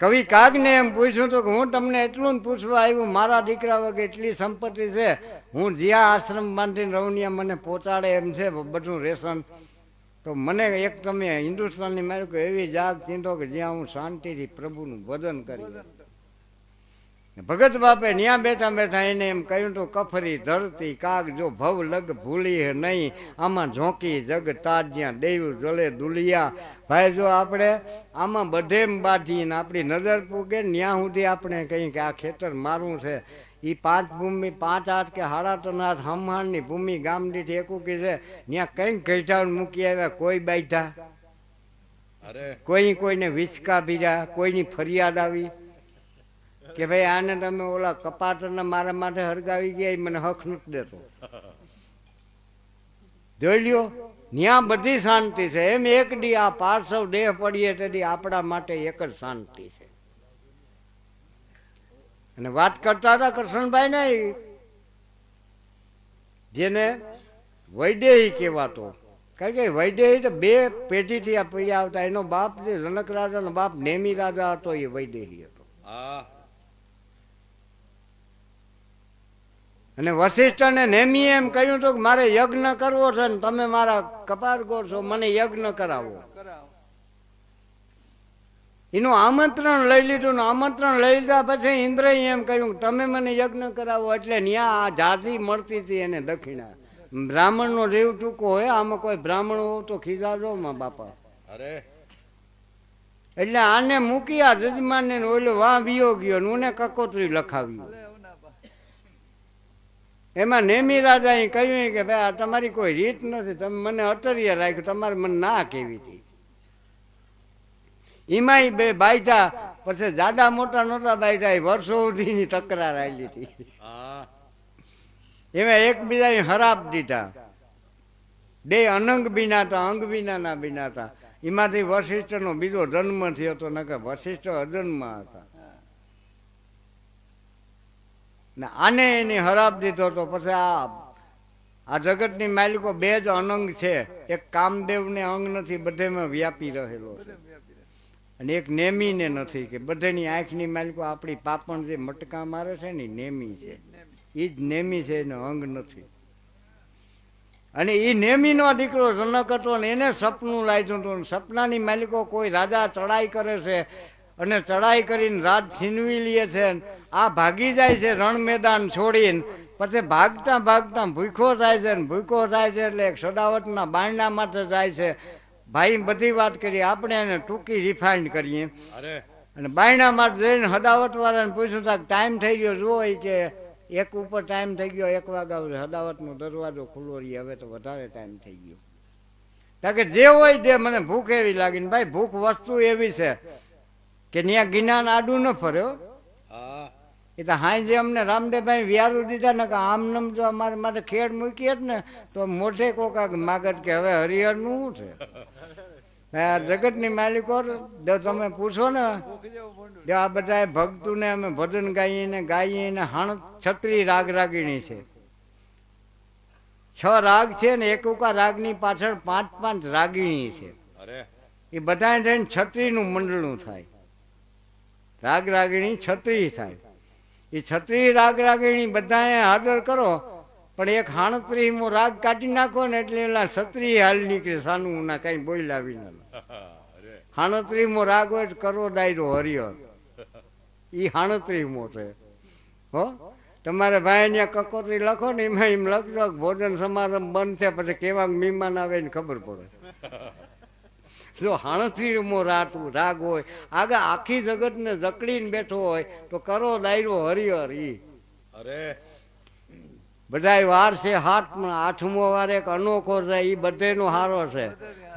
[SPEAKER 1] કવિ કાગને એમ પૂછ્યું હતું કે હું તમને એટલું જ પૂછવા આવ્યું, મારા દીકરા વગર એટલી સંપત્તિ છે, હું જ્યાં આશ્રમ બાંધીને રહું ત્યાં મને પહોંચાડે એમ છે બધું રેશન, તો મને એક તમે હિન્દુસ્તાનની માર્યું કે એવી જાગ ચીંધો કે જ્યાં હું શાંતિથી પ્રભુનું ભજન કરી. ભગત બાપે ન્યા બેઠા બેઠા એને એમ કહ્યું તો, કફરી ધરતી કાગ જો ભવ લગ ભૂલી હે નહીં, આમાં ઝોંકી જગ તાજ જ્યાં દેવ જલે દુલિયા. ભાઈ જો આપણે આમાં બધે બાંધીને આપણી નજર પૂગે ત્યાં સુધી આપણે કહીએ કે આ ખેતર મારું છે, એ 5 ભૂમિ 5 8 કે 3.5 હાથ હમહાણની ભૂમિ ગામ દીઠ એકુકી છે, ત્યાં કંઈક ગઈઢાውን મૂકી આવ્યા, કોઈ બાંધ્યા, કોઈને વિચકા બીજા, કોઈની ફરિયાદ આવી કે ભાઈ આને તમે ઓલા કપાટને મારા માટે હરગાવી ગયા, મને હક નથી દેતો. જોઈ લ્યો, ત્યાં બધી શાંતિ છે. એમ એક દી આ પાર્થવ દેહ પડીએ તેથી આપણા માટે એક જ શાંતિ છે. અને વાત કરતા હતા કૃષ્ણભાઈ ને, જેને વૈદેહી કહેવાતો, કારણ કે વૈદેહી તો 2 પેઢીથી આ પીડ્યા આવતા. એનો બાપ જે જનક રાજાનો બાપ નેમી રાજા હતો, એ વૈદેહી હતો. અને વશિષ્ઠ અને નેમીએ એમ કહ્યું હતું કે મારે યજ્ઞ કરવો છે ને તમે મારા કપાળ ગોળ છો, મને યજ્ઞ કરાવો. એનું આમંત્રણ લઈ લીધું ને આમંત્રણ લઈ લીધા પછી ઇન્દ્રએ એમ કહ્યું કે તમે મને યજ્ઞ કરાવો. એટલે ન્યા આ જાતિ મળતી હતી એને દક્ષિણા. બ્રાહ્મણનો જીવ ટૂંકો હોય, આમાં કોઈ બ્રાહ્મણ હોવ તો ખીજાજો માં બાપા.
[SPEAKER 2] અરે
[SPEAKER 1] એટલે આને મૂકી આ જજમાનને ને ઓલો વાં વિયો ગયો ને ઉને કકોત્રી લખાવ્યું. એમાં નેમી રાજાએ કહ્યું કે ભાઈ આ તમારી કોઈ રીત નથી, તમે મને અતરીએ રાખ્યું, તમારે મને ના કેવી હતી. એમાંય બે બાયધા, પછી જાડા મોટા નહોતા બાયધા, વર્ષો સુધીની તકરાર આવેલી હતી.
[SPEAKER 2] હા
[SPEAKER 1] એમાં એકબીજાને હરાપ દીધા. બે અનંગ બીનાતા, અંગ વિનાના બીનાતા. એમાંથી વશિષ્ઠનો બીજો જન્મ થયો હતો, નકર વશિષ્ઠ અજન્મ હતા. ને આને એને હરાપ દીધો હતો. પછી આ જગતની માલિકો બે જ અનંગ છે, એક કામદેવ ને અંગ નથી, બધેમાં વ્યાપી રહેલો છે, અને એક નેમીને નથી, કે બધાની આંખની માલિકો આપણી પાપણ જે મટકા મારે છે ને નેમી છે, એ જ નેમી છે, એનો અંગ નથી. અને એ નેમીનો દીકરો જનક હતો ને એને સપનું લાગ્યું હતું. સપનાની માલિકો કોઈ રાજા ચડાઈ કરે છે અને ચડાઈ કરીને રાજ છીનવી લે છે. આ ભાગી જાય છે રણ મેદાન છોડીને, પછી ભાગતા ભાગતા ભૂખો થાય છે, ને ભૂખો થાય છે એટલે એક સદાવતના બાયણા માટે જાય છે. ભાઈ બધી વાત કરીએ, આપણે એને ટૂંકી રિફાઇન્ડ કરીએ.
[SPEAKER 2] અરે
[SPEAKER 1] અને બાયણા માટે જઈને હદાવત વાળાને પૂછ્યું था ટાઈમ થઈ ગયો, જુઓ કે એક ઉપર ટાઈમ થઈ ગયો, 1 વાગ્યા હદાવતનો દરવાજો ખુલ્લો રહી, હવે તો વધારે ટાઈમ થઈ ગયો. કારણ કે જે હોય તે મને ભૂખ એવી લાગી ને ભાઈ ભૂખ વસ્તુ એવી છે કે ત્યાં જ્ઞાન આડું ન ફર્યો.
[SPEAKER 2] હા
[SPEAKER 1] એ તો હાઈ જે અમને રામદેવભાઈ વ્યારું દીધા ને કે આમ નમ જો અમારે માટે ખેડ મૂકી જ ને તો મોઢે કોકા માગત કે હવે હરિહરનું શું છે. આ જગતની માલિકો તમે પૂછો ને, આ બધા ભક્તોને અમે ભજન ગાઈએ ને હાણ 36 રાગ રાગીણી છે. 6 રાગ છે ને એક ઉકા રાગની પાછળ 5 રાગીણી છે.
[SPEAKER 2] અરે
[SPEAKER 1] એ બધા જઈને 36 નું મંડળું થાય. રાગ રાગીણી 36 થાય. એ 36 રાગ રાગીણી બધા હાજર કરો, પણ એક 38મો રાગ કાઢી નાખો ને એટલે એલા 36 હાલ નીકળે, સાનું ના કઈ બોલ્યા વિના.
[SPEAKER 2] અરે
[SPEAKER 1] 38મો રાગ હોય કરો દાયરો હરિહર, એ 38મો છે. હો તમારે ભાઈ ત્યાં કકોત્રી લખો ને એમાં એમ લખજો ભોજન સમારંભ બંધ છે, પછી કેવા મહેમાન આવે ને ખબર પડે. જો 38મો રાગ હોય, આગળ આખી જગતને જકડીને બેઠો હોય તો કરો દાયરો હરિહર. ઈ
[SPEAKER 2] અરે
[SPEAKER 1] બધાય વાર છે 8મો વાર એક અનોખો છે, એ બધેનો હારો છે.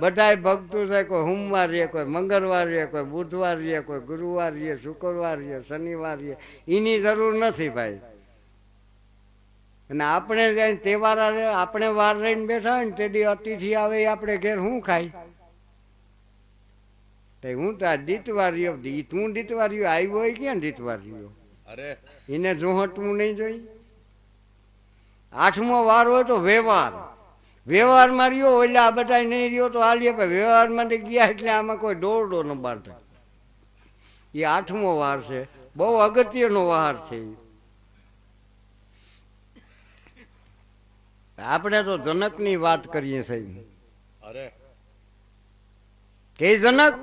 [SPEAKER 1] બધાય ભક્તો છે, કોઈ સોમવાર રે, કોઈ મંગળવાર રે, કોઈ બુધવાર રે, કોઈ ગુરુવાર રે, શુક્રવાર રે, શનિવાર રે, એની જરૂર નથી ભાઈ. અને આપણે જઈને તહેવાર આપણે વાર રહીને બેઠા હોય ને તેથી અતિથિ આવે એ આપણે ઘેર શું ખાય. હું તો દીતવારીઓ, તું દીતવારીઓ આવ્યો હોય ક્યાં દીતવારીઓ,
[SPEAKER 2] અરે
[SPEAKER 1] એને જોહટવું નહીં જોઈ. 8મો વાર હોય તો વ્યવહારમાં રહ્યો એટલે આ બધા નહીં રહ્યો તો હાલીએ, પણ વ્યવહારમાં ગયા એટલે આમાં કોઈ દોરડો ન બાર થાય. એ 8મો વાર છે, બહુ અગત્યનો વાર છે. આપણે તો જનકની વાત કરીએ છીએ.
[SPEAKER 2] અરે
[SPEAKER 1] કે જનક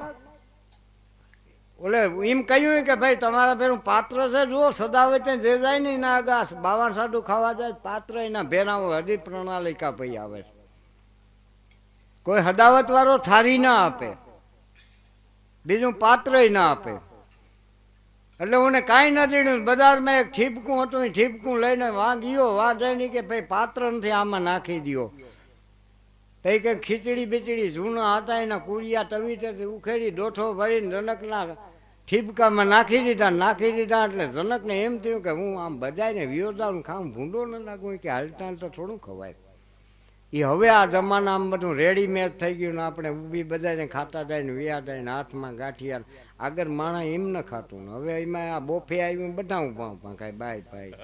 [SPEAKER 1] ઓલે એમ કહ્યું કે ભાઈ તમારા ભેરું પાત્ર છે, જુઓ સદાવતે જે જાય ને એના આગા બાવા સાડું ખાવા જાય પાત્ર એના ભેરા હજી પ્રણાલિકા ભાઈ આવે. કોઈ હદાવત વાળો થારી ના આપે, બીજું પાત્ર ના આપે. એટલે મને કાંઈ નથી જોયું. બજારમાં એક ઠીપકું હતું, એ ઠીપકું લઈને વાં ગયો, વાં જઈને કે ભાઈ પાત્ર નથી આમાં નાખી દો. તો એ કંઈક ખીચડી બીચડી જૂના હતા એના કુરિયા તવીથી ઉખેડી ડોઠો ભરીને જનકના ઠીપકામાં નાખી દીધા. એટલે જનકને એમ થયું કે હું આમ બધાને વિયોદાનું ખામ ભૂંડો ન લાગું, કે હાલતા તો થોડું ખવાય. એ હવે આ જમાનામાં બધું રેડીમેડ થઈ ગયું ને આપણે ઊભી બધાને ખાતા જાય ને વ્યા જાય ને હાથમાં ગાંઠિયા. આગળ માણસ એમ ન ખાતું ને હવે એમાં આ બોફે આવ્યું બધા ઊભા ખાય બાય ભાઈ.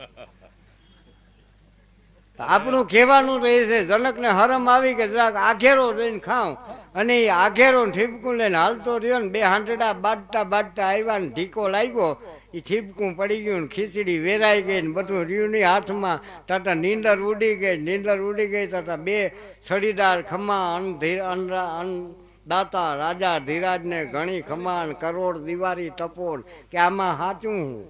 [SPEAKER 1] આપણું કહેવાનું તો એ છે, જનકને હરમ આવી કે જરાક આઘેરો લઈને ખાવ, અને એ આઘેરો ઠીપકું લઈને હાલતો રહ્યો ને 2 હાંડડા બાંધતા આવ્યા ને ઢીકો લાગ્યો, એ ઠીપકું પડી ગયું ને ખીચડી વેરાઈ ગઈ ને બધું રહ્યું નહીં હાથમાં. તાતા નીંદર ઉડી ગઈ તાતા 2 છડીદાર ખમા દાતા રાજા ધીરાજને ઘણી ખમાન કરોડ દિવારી તપોન, કે આમાં સાચું હું.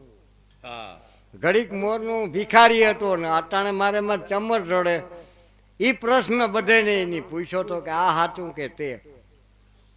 [SPEAKER 2] હા
[SPEAKER 1] ઘડીક મોરનું ભિખારી હતો ને અટાણે મારે માં ચમર જોડે. એ પ્રશ્ન બધાને એની પૂછ્યો તો કે આ સાચું કે તે.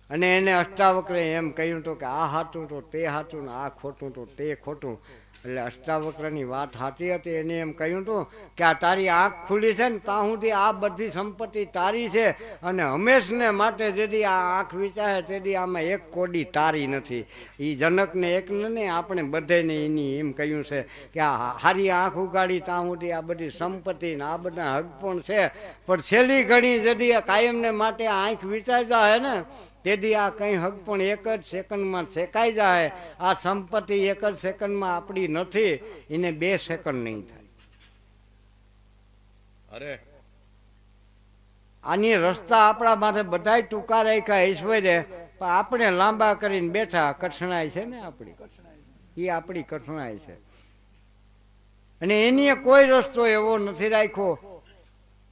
[SPEAKER 1] અને એને અષ્ટાવક્રે એમ કહ્યું હતું કે આ સાચું તો તે સાચું ને આ ખોટું તો તે ખોટું. એટલે અષ્ટાવક્રની વાત સાચી હતી. એને એમ કહ્યું હતું કે આ તારી આંખ ખુલી છે ને ત્યાં સુધી આ બધી સંપત્તિ તારી છે, અને હંમેશને માટે જેથી આ આંખ વિચારે તેથી આમાં એક કોડી તારી નથી. એ જનકને એકને નહીં, આપણે બધાને એની એમ કહ્યું છે કે આ હારી આંખ ઉગાડી ત્યાં સુધી આ બધી સંપત્તિ ને આ બધા હક પણ છે, પણ છેલ્લી ઘડી જેથી આ કાયમને માટે આંખ વિચારી જાય ને તેથી આ કંઈ હક પણ એક જ સેકન્ડમાં શેકાઈ જાય. આ સંપત્તિ એક જ સેકન્ડમાં આપણી નથી, એને 2 સેકન્ડ નહીં થાય.
[SPEAKER 2] અરે
[SPEAKER 1] આની રસ્તા આપણા માટે બધાય ટૂંકા રાખ્યા ઈશ્વરે, પણ આપણે લાંબા કરીને બેઠા. કઠણાઈ છે ને આપણી, એ આપણી કઠણાઈ છે. અને એની કોઈ રસ્તો એવો નથી રાખ્યો,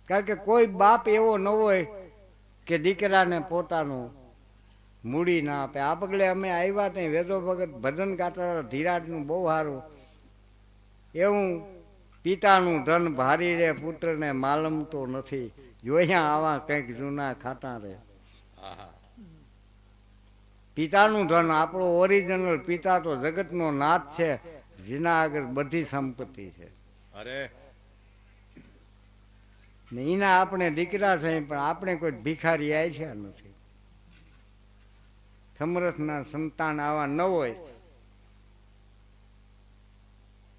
[SPEAKER 1] કારણ કે કોઈ બાપ એવો ન હોય કે દીકરાને પોતાનું મૂડી ના આપે. આ પગલે અમે આવ્યા ત્યાં વેદો ભગત ભજન ગાતા ધીરાજનું બહુ સારું એવું, પિતાનું ધન ભારી રે પુત્રને માલમ તો નથી, જોયા આવા કંઈક જૂના ખાતા રે.
[SPEAKER 2] આહા.
[SPEAKER 1] પિતાનું ધન, આપણો ઓરિજિનલ પિતા તો જગતનો નાથ છે, જેના આગળ બધી સંપત્તિ છે.
[SPEAKER 2] અરે
[SPEAKER 1] ને એના આપણે દીકરા છે, પણ આપણે કોઈ ભિખારી આવ્યા નથી. સમરથના સંતાન આવા ન હોય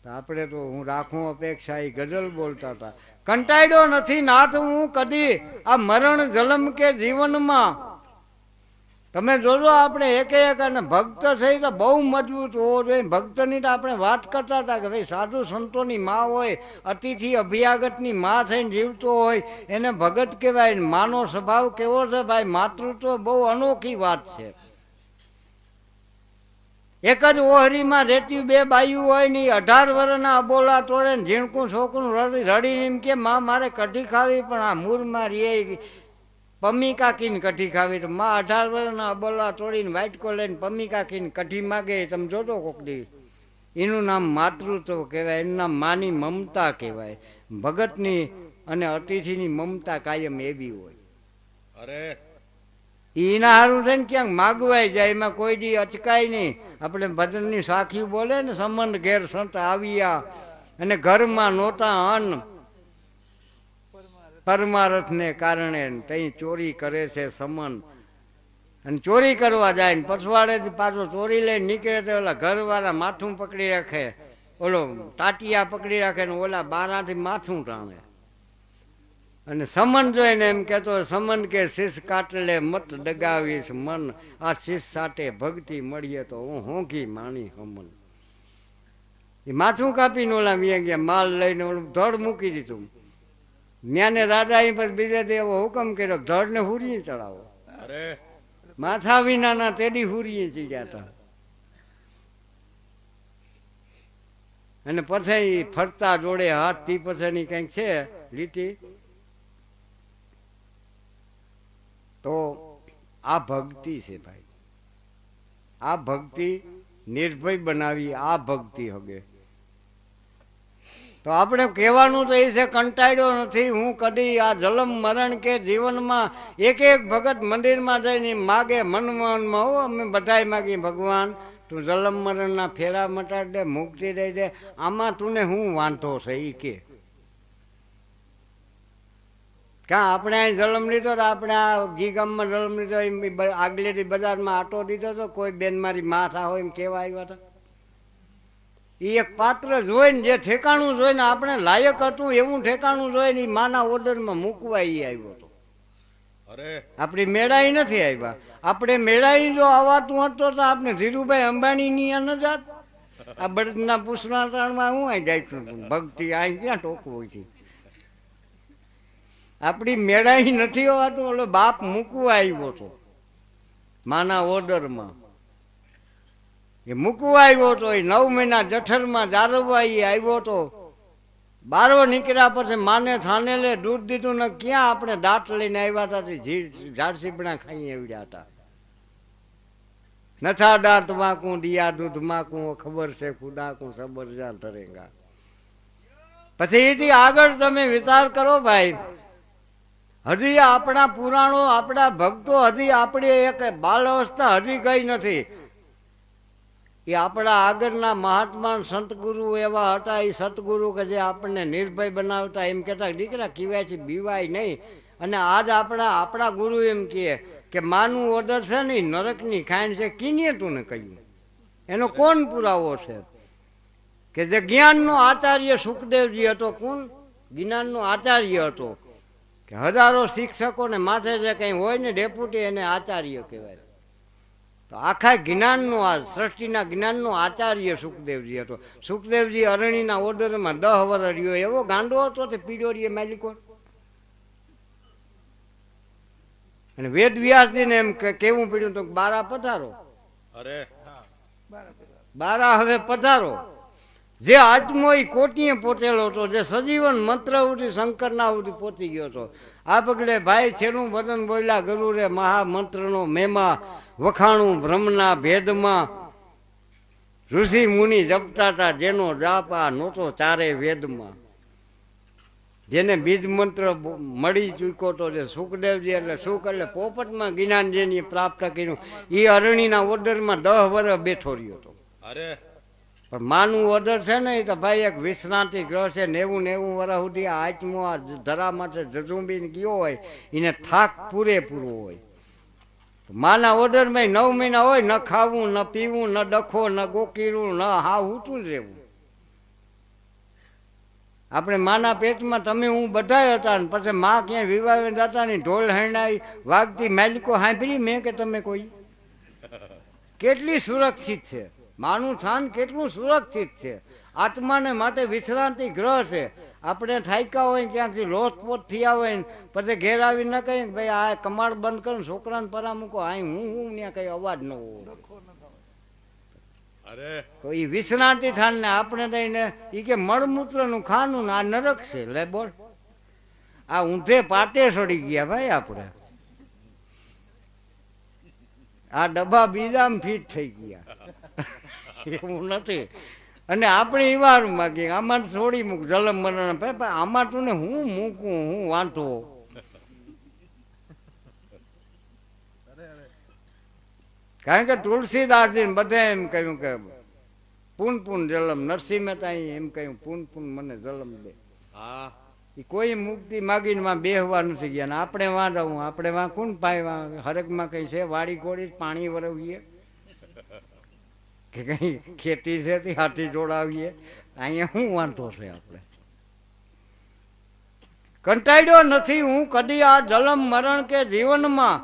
[SPEAKER 1] તો આપણે તો હું રાખું અપેક્ષા. એ ગઝલ બોલતા હતા, કંટાળ્યો નથી નાથ હું કદી આ મરણ જન્મ કે જીવનમાં. તમે જોજો આપણે એક અને ભક્ત થઈ તો બહુ મજબૂત હોવો જોઈએ. ભક્તની તો આપણે વાત કરતા હતા કે ભાઈ સાધુ સંતોની માં હોય, અતિથિ અભ્યાગતની માં થઈને જીવતો હોય એને ભગત કહેવાય. માનો સ્વભાવ કેવો છે ભાઈ, માતૃત્વ બહુ અનોખી વાત છે. એક જ ઓહરીમાં રહેતી 2 બાયું હોય ને 18 વર્ષના અબોલા તોડે ને ઝીણકું છોકરું રડીને એમ કે માં મારે કઢી ખાવી, પણ આ મૂરમાં રે પમ્મી કાકીને કઢી ખાવી. તો માં 18 વર્ષના અબોલા તોડીને વાટકો લઈને પમ્મી કાકીને કઢી માગે. તમે જોજો કોકડી, એનું નામ માતૃત્વ કહેવાય, એનું નામ માની મમતા કહેવાય. ભગતની અને અતિથિની મમતા કાયમ એવી હોય.
[SPEAKER 2] અરે
[SPEAKER 1] એના સારું છે ને ક્યાંક માગવાય જાય, એમાં કોઈ દી અચકાય નહીં. આપણે ભજનની સાખી બોલે ને, સંબંધ ઘેર સંત આવ્યા અને ઘરમાં નહોતા અન્ન, પરમારથને કારણે તઈ ચોરી કરે છે સમન. અને ચોરી કરવા જાય ને પછવાડે પાછો ચોરી લઈને નીકળે તો ઓલા ઘરવાળા માથું પકડી રાખે, ઓલો ટાટિયા પકડી રાખે ને ઓલા બારાથી માથું ટાણે. અને સમન જોઈને એમ કહેતો, સમન કે શીશ કાટલે મત ડગાવીશ મન, આ શીશ સાટે ભક્તિ મળીએ તો હું હોંકી માણી હમન. એ માથું કાપીને ઓલા ગયા માલ લઈને ઓલું ધડ મૂકી દીધું. ન્યાને રાજાએ પર બીજે એવો હુકમ કર્યો ધડને હુરીએ ચડાવો.
[SPEAKER 2] અરે
[SPEAKER 1] માથા વિનાના તેડી હુરીએ ચીડ્યા હતા. અને પછી ફરતા જોડે હાથથી પછીની કંઈક છે લીટી. તો આ ભક્તિ છે ભાઈ, આ ભક્તિ નિર્ભય બનાવી, આ ભક્તિ હગે. તો આપણે કહેવાનું તો એ છે, કંટાળ્યો નથી હું કદી આ જલમ મરણ કે જીવનમાં. એક ભગત મંદિરમાં જઈને માગે મનમાં, હો અમે બધાય માગીએ ભગવાન તું જલમ મરણના ફેરા મટાડી દે, મુક્તિ દઈ દે. આમાં તુને હું વાંધો છે એ કે. ક્યાં આપણે અહીં જન્મ લીધો તો આપણે આ ઘી ગામમાં જન્મ લીધો, એમ આગલેથી બજારમાં આટો દીધો તો કોઈ બેન મારી માં થા હોય એમ કેવા આવ્યા હતા. એ એક પાત્ર જોઈને, જે ઠેકાણું જોઈને આપણે લાયક હતું એવું ઠેકાણું જોઈને એ માના ઓર્ડરમાં મૂકવા એ આવ્યો હતો.
[SPEAKER 2] અરે
[SPEAKER 1] આપણી મેળાઈ નથી આવ્યા. આપણે મેળાઈ જો આવતું હતો તો આપણે ધીરુભાઈ અંબાણીની ન જાત. આ બળદના પૂછના તાણમાં હું અહીં જાય છું ભક્તિ અહીં ક્યાં ટોકવું છે. આપણી મેળાઈ નથી હોવાતું, ઓલો બાપ મૂકવા આવ્યો હતો માના ઓર્ડરમાં. એ મૂકવા આવ્યો હતો, એ 9 મહિના જઠરમાં જાળવવા એ આવ્યો હતો. બારો નીકળ્યા પછી માને થાનેલે દૂધ દીધું ને ક્યાં આપણે દાંત લઈને આવ્યા હતા, ઝાડસીપડા ખાઈ આવ્યા હતા. નથા દાંત માકું દિયા દૂધ માકું ખબર છે ખુદા કું સબર જાન તરેગા. પછી એથી આગળ તમે વિચાર કરો ભાઈ, હજી આપણા પુરાણો, આપણા ભક્તો હજી આપણી એક બાલ અવસ્થા હજી ગઈ નથી. એ આપણા આગળના મહાત્મા સંતગુરુ એવા હતા. એ સતગુરુ કે જે આપણને નિર્ભય બનાવતા, એમ કહેતા દીકરા કીવાયથી બીવાય નહીં. અને આજ આપણા ગુરુ એમ કહે કે માનું ઓર્ડર છે ને નરકની ખાંડ છે, કીને તું ને કહ્યું. એનો કોણ પુરાવો છે? કે જે જ્ઞાનનો આચાર્ય સુખદેવજી હતો. કોણ? જ્ઞાનનો આચાર્ય હતો. કે હજારો શિક્ષકોને માથે જે કંઈ હોય ને ડેપ્યુટી, એને આચાર્ય કહેવાય. તો આખા જ્ઞાનનો, આ સૃષ્ટિના જ્ઞાનનો આચાર્ય સુખદેવજી હતો. સુખદેવજી અરણીના ઓર્ડરમાં 10 વર્ષ રહ્યો. એવો ગાંડો હતો તે પીડોરીએ માલિકો. અને વેદ વ્યાસજીને એમ કેવું પડ્યું તો બારા પધારો.
[SPEAKER 2] અરે
[SPEAKER 1] બારા હવે પધારો. જે આત્મો એ કોટીએ પહોંચેલો હતો, જે સજીવન મંત્ર ઉઠી શંકરના ઉઠી પહોંચી ગયો હતો. આ પગલે ભાઈ છેલ્લું વદન બોલ્યા ગરુરે મહામંત્રનો મેમા, વખાણું બ્રહ્મના ભેદમાં. ઋષિ મુનિ જપતા હતા જેનો જાપા નહોતો ચારે વેદમાં. જેને બીજ મંત્ર મળી ચૂક્યો હતો, જે સુખદેવજી એટલે સુખ એટલે પોપટમાં જ્ઞાન જેની પ્રાપ્ત કર્યું, એ અરણીના ઓર્ડરમાં 10 વર્ષ બેઠો રહ્યો હતો.
[SPEAKER 2] અરે
[SPEAKER 1] પણ માનું ઓર્ડર છે ને, એ તો ભાઈ એક વિશ્રાંતિ ગ્રહ છે. 90 વર્ષ સુધી આ આત્મો આ ધરા માટે જજુંબીને ગયો હોય, એને થાક પૂરેપૂરો હોય. માના ઓર્ડરમાં 9 મહિના હોય, ન ખાવું, ન પીવું, ન ડખો, ન ગોકીરું, ન હા ઉઠું જ રહેવું. આપણે માના પેટમાં તમે હું બધા હતા ને પછી માં ક્યાંય વિવાહ જતા ને ઢોલ હરણાઈ વાગતી માલિકો સાંભળી મેં કે તમે કોઈ? કેટલી સુરક્ષિત છે માનું સ્થાન, કેટલું સુરક્ષિત છે. આત્માને માટે વિશ્રાંતિ ગ્રહ છે. આપણે થાક્યા હોય ક્યાંકથી લોથપોથ થયા હોય ને પછી ઘેર આવી ન કહીએ કે ભાઈ આ કમાડ બંધ કરો, છોકરાને પરા મૂકો, આ હું ત્યાં કઈ અવાજ ન હોય.
[SPEAKER 2] અરે
[SPEAKER 1] તો એ વિશ્રાંતિ થાન ને આપણે થઈને એ કે મળમૂત્રનું ખાનું ને આ નરક છે. લે બોલ, આ ઊંધે પાટે સડી ગયા ભાઈ. આપણે આ ડબ્બા બીજામાં ફીટ થઈ ગયા એવું નથી. અને આપણે એવા માગીએ આમાં છોડી મૂક જલમ મરણ, આમાં તું ને હું મૂકું, હું વાંધો. કારણ કે તુલસીદાસજી બધા એમ કહ્યું કે પૂન પૂન જલમ. નરસિંહ મહેતા એમ કહ્યું પૂન પૂન મને જલમ દે.
[SPEAKER 2] હા
[SPEAKER 1] એ કોઈ મુક્તિ માગીને માં બેહવા નથી ગયા. ને આપણે વાં રહું, આપણે વાં કોણ પાય? હરકમાં કઈ છે વાડી કોડી પાણી વરવીએ કે કઈ ખેતી છે તે હાથી જોડાવીએ? અહીંયા શું વાંધો છે? આપણે કંટાળ્યો નથી હું કદી આ જલમ મરણ કે જીવનમાં.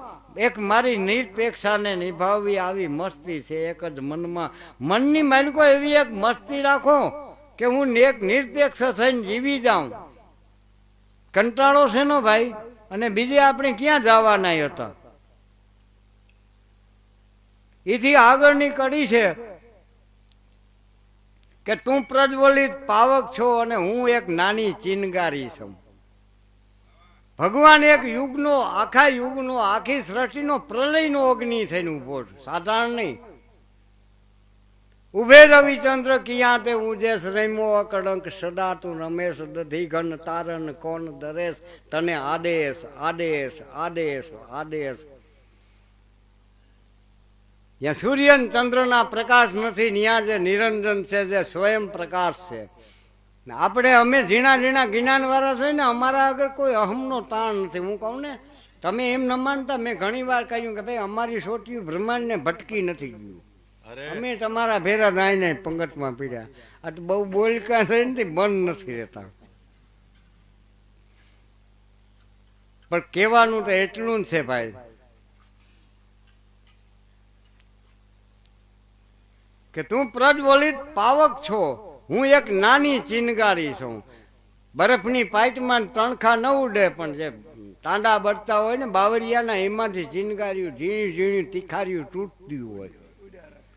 [SPEAKER 1] એક મારી નિરપેક્ષાને નિભાવવી આવી મસ્તી છે એક જ મનમાં. મનની માલિકો એવી એક મસ્તી રાખો કે હું એક નિરપેક્ષ થઈને જીવી જાઉં. કંટાળો છે નો ભાઈ. અને બીજે આપણે ક્યાં જવાના હતા? એથી આગળની કડી છે કે તું પ્રજ્વલિત પાવક છો અને હું એક નાની ચિનગારી છું. ભગવાન એક યુગનો, આખા યુગનો, આખી સૃષ્ટિનો પ્રલયનો અગ્નિ થઈને ઉભો છે, સાધારણ નહીં. ઉભે રવિચંદ્ર કિયા તે ઉજેશ રમ્યો અકડંક સદા તું રમેશ દધી ઘન તારન કોણ દરેશ તને આદેશ આદેશ આદેશ આદેશ. જ્યાં સૂર્ય ચંદ્રના પ્રકાશ નથી ત્યાં જે નિરંજન છે, જે સ્વયં પ્રકાશ છે. આપણે અમે ઝીણા ઝીણા જ્ઞાન વાળા છે ને, અમારા આગળ કોઈ અહમનો તાણ નથી. હું કહું ને તમે એમ ન માનતા, મેં ઘણી વાર કહ્યું કે ભાઈ અમારી સોટિયું બ્રહ્માંડને ભટકી નથી ગયું. અમે તમારા ભેરા નાઈને પંગતમાં પીડ્યા. આ તો બહુ બોલકા છે ને બંધ નથી રહેતા. પણ કહેવાનું તો એટલું જ છે ભાઈ કે તું પ્રજ્વલિત પાવક છો, હું એક નાની ચિનગારી છું. બરફની પાઇટમાં તણખા ન ઉડે પણ જે તાંડા બળતા હોય ને બાવરિયાના, એમાંથી ચિનગારીઓ ઝીણી ઝીણી તીખારીઓ તૂટતી હોય,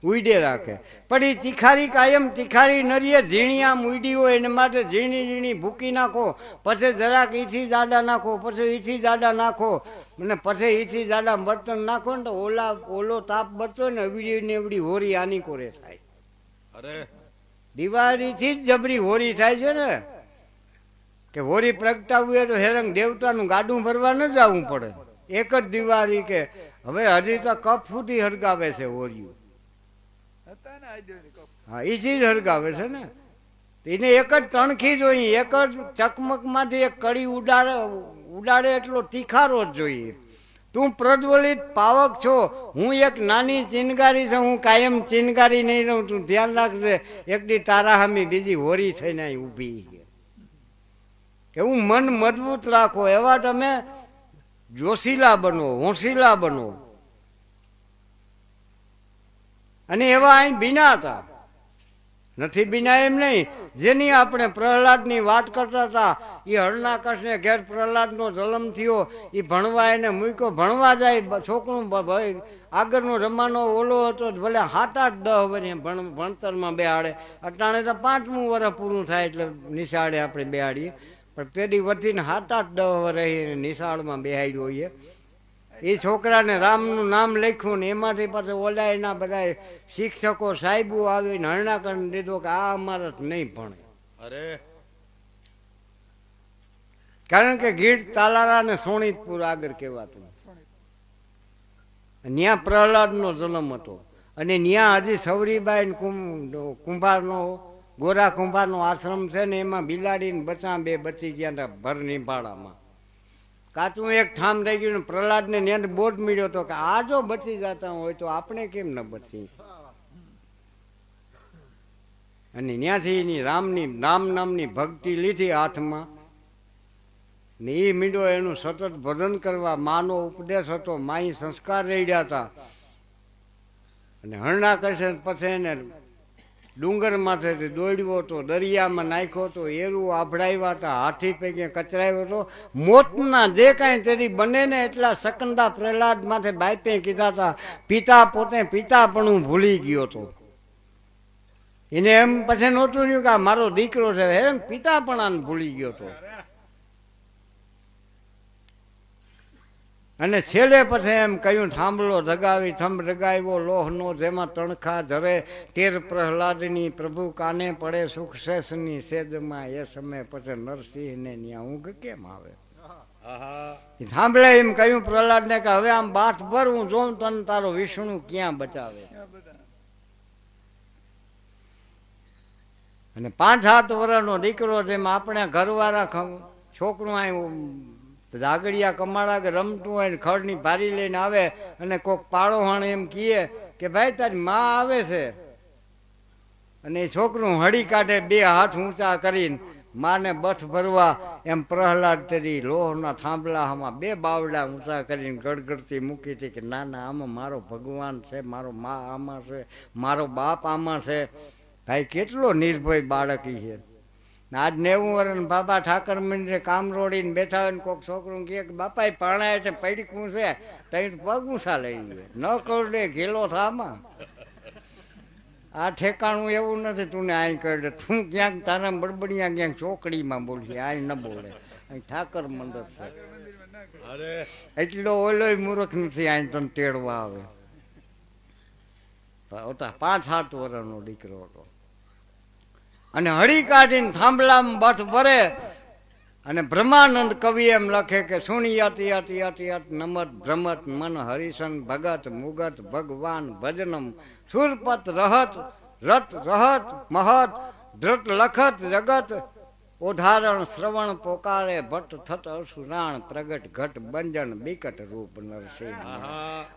[SPEAKER 1] ઉડે રાખે. પણ એ તીખારી કાયમ તીખારી નરીએ ઝીણી આમ ઉડી હોય એને માટે ઝીણી ઝીણી ભૂકી નાખો, પછી જરાક ઈથી જાડા નાખો, પછી ઈથી જાડા નાખો, અને પછી ઈથી જાડા બર્તન નાખો ને તો ઓલો તાપ બચો ને એવડી ને એવડી હોરી આની કોરે થાય.
[SPEAKER 2] અરે
[SPEAKER 1] દિવાળીથી જ જબરી હોરી થાય છે ને. કે હોરી પ્રગટાવવી હોય તો હેરંગ દેવતાનું ગાડું ભરવા ન જવું પડે, એક જ દિવાળી કે હવે હજી તો કપ ફૂટી હરગાવે છે હોરિયું. હા એ ચીજ હરગાવે છે ને, એને એક જ તણખી જોઈએ, એક જ ચકમકમાંથી એક કડી ઉડાડે એટલો તીખારો જ જોઈએ. તું પ્રજ્વલિત પાવક છો, હું એક નાની ચિનગારી છું, હું કાયમ ચિનગારી નહીં રહું, તું ધ્યાન રાખજે એક દી તારા હામી બીજી હોરી થઈને અહીં ઊભી. એવું મન મજબૂત રાખો, એવા તમે જોશીલા બનો, હોશીલા બનો. અને એવા અહીં બીના હતા, નથી બીના એમ નહીં. જેની આપણે પ્રહલાદની વાત કરતા હતા, એ હરણાકશને ઘેર પ્રહલાદનો જન્મ થયો, એ ભણવા એને મૂક્યો, ભણવા જાય છોકરું ભાઈ આગળનો જમાનો ઓલો હતો, ભલે 7-8-10 વર્ષ ભણતરમાં બેહાડે. અટાણે તો 5મું વર્ષ પૂરું થાય એટલે નિશાળે આપણે બેહાડીએ, પણ તેની વધીને 7-8-10 વર્ષ નિશાળમાં બેહાડ્યો હોઈએ. એ છોકરાને રામનું નામ લખ્યું ને એમાંથી પાછું ઓલા એના બધા શિક્ષકો સાહેબો આવીને હરણા કરીને દીધો કે આ અમારે નહીં ભણે.
[SPEAKER 2] અરે
[SPEAKER 1] કારણ કે ગીર તાલારા ને સોણીતપુર આગળ કહેવાતું, ત્યાં પ્રહલાદનો જન્મ હતો. અને ત્યાં હજી સવરીબાઈ કુંભારનો ગોરા કુંભારનો આશ્રમ છે ને, એમાં બિલાડીને બચા 2 બચી ગયા હતા ભર નિભાળામાં. કાચું એક ઠામ રહી ગયું. પ્રહલાદને નેટ બોટ મળ્યો હતો કે આ જો બચી જતા હોય તો આપણે કેમ ન બચી. અને ત્યાંથી એની રામ નામની ભક્તિ લીધી હાથમાં ને એ મીંડો એનું સતત ભજન કરવા. માનો ઉપદેશ હતો, માઈ સંસ્કાર રહ્યા હતા. અને હરણા કરશે પછી એને ડુંગર માથેથી દોડ્યો હતો, દરિયામાં નાખ્યો હતો, એરું આભડાવ્યા હતા, હાથી પૈકી કચરાવ્યો હતો. મોતના જે કાંઈ તેની બને ને એટલા શકંદા પ્રહલાદ માથે બાઈપે કીધા હતા. પિતા પોતે પિતા પણ હું ભૂલી ગયો હતો. એને એમ પછી નહોતું રહ્યું કે આ મારો દીકરો છે, એમ પિતા પણ આને ભૂલી ગયો હતો. અને છેલ્લે પછી એમ કહ્યું, થાંભલો જગાવી થંભ જગાવ્યો લોહનો, જેમાં તણખા ઝરે 13 પ્રહલાદની, પ્રભુ કાને પડે સુખ શેષની સેજમાં. એ સમય પછી નરસિંહને ત્યાં ઊંઘ કેમ આવે. સાંભળે એમ કહ્યું પ્રહલાદને કે હવે આમ બાથ ભર, હું જોઉં તને તારો વિષ્ણુ ક્યાં બચાવે. અને 5-7 વર્ષનો દીકરો, જેમ આપણે ઘરવાળા છોકરું આવ્યું જાગડિયા કમાડા કે રમતું હોય ને ખડની ભારી લઈને આવે અને કોઈક પાડોહણ એમ કહે કે ભાઈ તારી માં આવે છે, અને એ છોકરું હળી કાઢે 2 હાથ ઊંચા કરીને માને બથ ભરવા. એમ પ્રહલાદ તેરી લોહના થાંભલામાં 2 બાવડા ઊંચા કરીને ગડગડતી મૂકી હતી કે ના ના, આમાં મારો ભગવાન છે, મારો મા આમાં છે, મારો બાપ આમાં છે. ભાઈ કેટલો નિર્ભય બાળક છે. આજ 90 વર્ષ બાબા ઠાકર મંદિરે કામ રોડીને બેઠા હોય ને કોઈક છોકરું કહે કે બાપા પાણા એટલે પૈડકું છે, તઈ પગ ઊંચા લઈ ગયો ન કરડે ઘેલો થામાં. આ ઠેકાણું એવું નથી તું ને અહીં કરડે, તું ક્યાંક તારા બડબડિયા ક્યાંક ચોકડીમાં બોલશે, અહીં ન બોલે. અહીં ઠાકર મંડળ છે, એટલો ઓલોય મૂર્ખ નથી અહીં તને તેડવા આવે. 5-7 વર્ષનો દીકરો હતો. અને હળી કાઢીને થાંભલામાં બથ ભરે. અને બ્રહ્માનંદ કવિ એમ લખે કે સુણી અતિ અતિ અતિ અત નમત ભ્રમત મન હરિશન ભગત મુગત ભગવાન ભજનમ સુરપત રહત રત રહત મહત ધૃત લખત જગત ઉદાહરણ શ્રવણ પોકારે ભટ્ટ થત અસુરાણ પ્રગટ ઘટ બંજન બિકટ રૂપ નરસિંહ.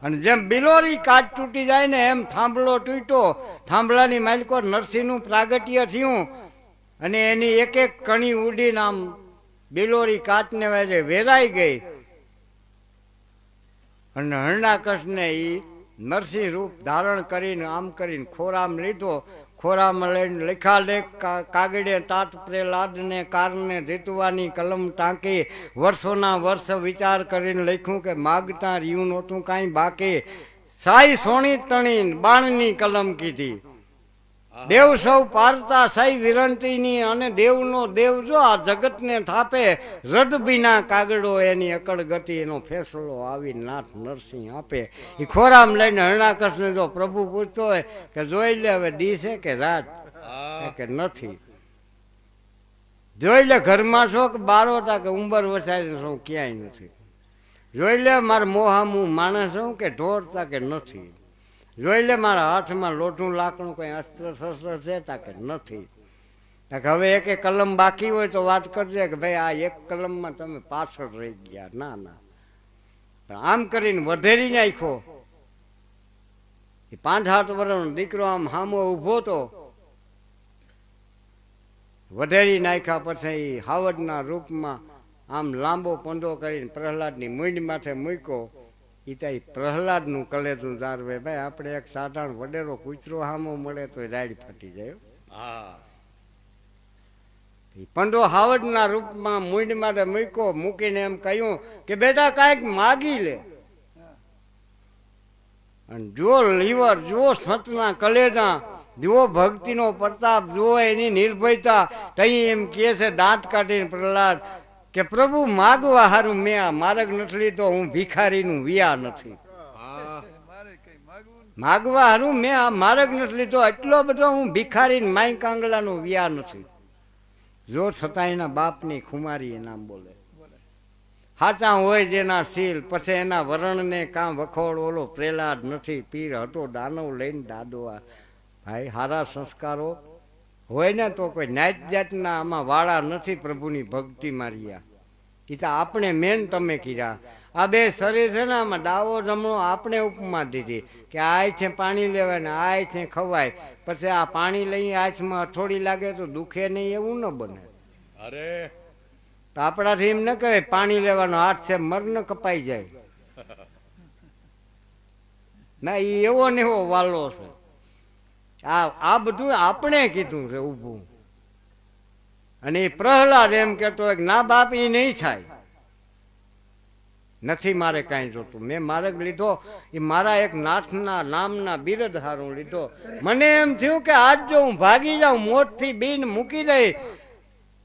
[SPEAKER 1] અને જેમ બિલોરી કાચ તૂટી જાય ને એમ થાંભલો તૂટ્યો. થાંભલાની માલિકો નરસિંહનું પ્રાગટ્ય થયું અને એની એક એક કણી ઉડીને આમ બિલોરી કાચને વાજે વેરાઈ ગઈ. અને હરણાકશને એ નરસિંહ રૂપ ધારણ કરીને આમ કરીને ખોરામ લીધો. ખોરામાં લઈને લેખાલેખ કાગડે તાત પ્રહલાદને કારણે રીતવાની કલમ ટાંકી. વર્ષોના વર્ષ વિચાર કરીને લખ્યું કે માગતા રહ્યું નહોતું કાંઈ બાકી. સાઈ સોણી તણી બાણની કલમ કીધી. દેવ સૌ પારતા સાઈ વિરંતીની, અને દેવનો દેવ જો આ જગતને થાપે. રદ બીના કાગડો એની અકળ ગતિ, એનો ફેસલો આવી નાથ નરસિંહ આપે. એ ખોરામ લઈને હરણાકશને જો પ્રભુ પૂછતો હોય કે જોઈ લે હવે દી છે કે રાત, કે નથી. જોઈ લે ઘરમાં છો કે બારો તા કે ઉંબર વસાઈને છો ક્યાંય નથી. જોઈ લે મારે મોહામું માણસ હું કે ઢોરતા કે નથી. જોઈ લે મારા હાથમાં લોઢું લાકડું કઈ અસ્ત્ર શસ્ત્ર છે તા કે નથી. હવે એક કલમ બાકી હોય તો વાત કરજે કે ભાઈ આ એક કલમમાં તમે પાછળ રહી ગયા. ના ના, આમ કરીને વધેરી નાખ્યો. 5-7 વર્ષનો દીકરો આમ હામો ઊભો તો વધેરી નાખ્યા. પછી હાવડના રૂપમાં આમ લાંબો પંડો કરીને પ્રહલાદની મૂંડ માથે મૂક્યો. એ ત્યાં પ્રહલાદનું કલેજું જાળવે. ભાઈ આપણે એક સાધારણ વડેરો કૂતરો હામો મળે તો રાડ ફાટી જાય.
[SPEAKER 2] હા,
[SPEAKER 1] પંડો હાવડના રૂપમાં મૂંડ માટે મૂક્યો. મૂકીને એમ કહ્યું કે બેટા કાંઈક માગી લે. અને જુઓ લીવર, જુઓ સંતના કલેજા, જુઓ ભક્તિનો પ્રતાપ, જુઓ એની નિર્ભયતા. તઈ એમ કહે છે દાંત કાઢીને પ્રહલાદ કે પ્રભુ માગવા હારું મેં આ માર્ગ નથી લીધો. હું ભિખારીનું વિયા નથી.
[SPEAKER 2] હા,
[SPEAKER 1] માગવા હારું મેં આ માર્ગ નથી લીધો. એટલો બધો હું ભિખારી માઈ કાંગલાનું વિયા નથી. જો છતાં એના બાપની ખુમારી એ નામ બોલે. હાચા હોય જેના શીલ, પછી એના વરણને કાં વખોડ. ઓલો પ્રહલાદ નથી, પીર હતો દાનવ લઈને દાદોવા. ભાઈ હારા સંસ્કારો હોય ને તો કોઈ નાત જાતના આમાં વાળા નથી. પ્રભુની ભક્તિ માર્યા એ તો આપણે મેન તમે કીધા. આ બે શરીર છે ને આમાં દાવો જમણો આપણે ઉપમા દીધી કે આ છે પાણી લેવાય ને આ છે ખવાય. પછી આ પાણી લઈ આંચમાં હથોડી લાગે તો દુખે નહીં, એવું ન બને.
[SPEAKER 2] અરે
[SPEAKER 1] તો આપણાથી એમ ન કહે પાણી લેવાનો હાથ છે મરણ કપાઈ જાય. ના, એ એવો ને એવો વાલો છે. આ બધું આપણે કીધું છે ઊભું. અને એ પ્રહલાદ એમ કેતો ના બાપ એ નહીં થાય, નથી મારે કાંઈ જોતું. મેં માર્ગ લીધો એ મારા એક નાથના નામના બિરદ હારું લીધો. મને એમ થયું કે આજ જો હું ભાગી જાઉં, મોતથી બીન મૂકી દઈ,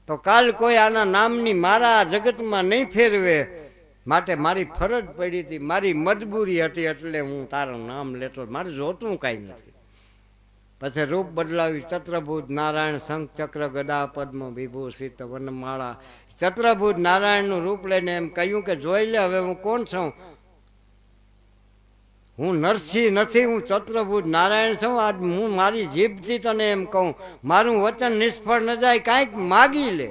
[SPEAKER 1] તો કાલ કોઈ આના નામની મારા જગતમાં નહીં ફેરવે. માટે મારી ફરજ પડી હતી, મારી મજબૂરી હતી, એટલે હું તારું નામ લેતો. મારે જોતું કાંઈ નથી. પછી રૂપ બદલાવી ચત્રભુજ નારાયણ, શંખ ચક્ર ગદા પદ્મ વિભૂષિત વનમાળા. ચત્રભુજ નારાયણનું રૂપ લઈને એમ કહ્યું કે જોઈ લે હવે હું કોણ છું. હું નરસિંહ નથી, હું ચત્રભુજ નારાયણ છું. આજ હું મારી જીભથી તને એમ કહું, મારું વચન નિષ્ફળ ન જાય, કાંઈક માગી લે.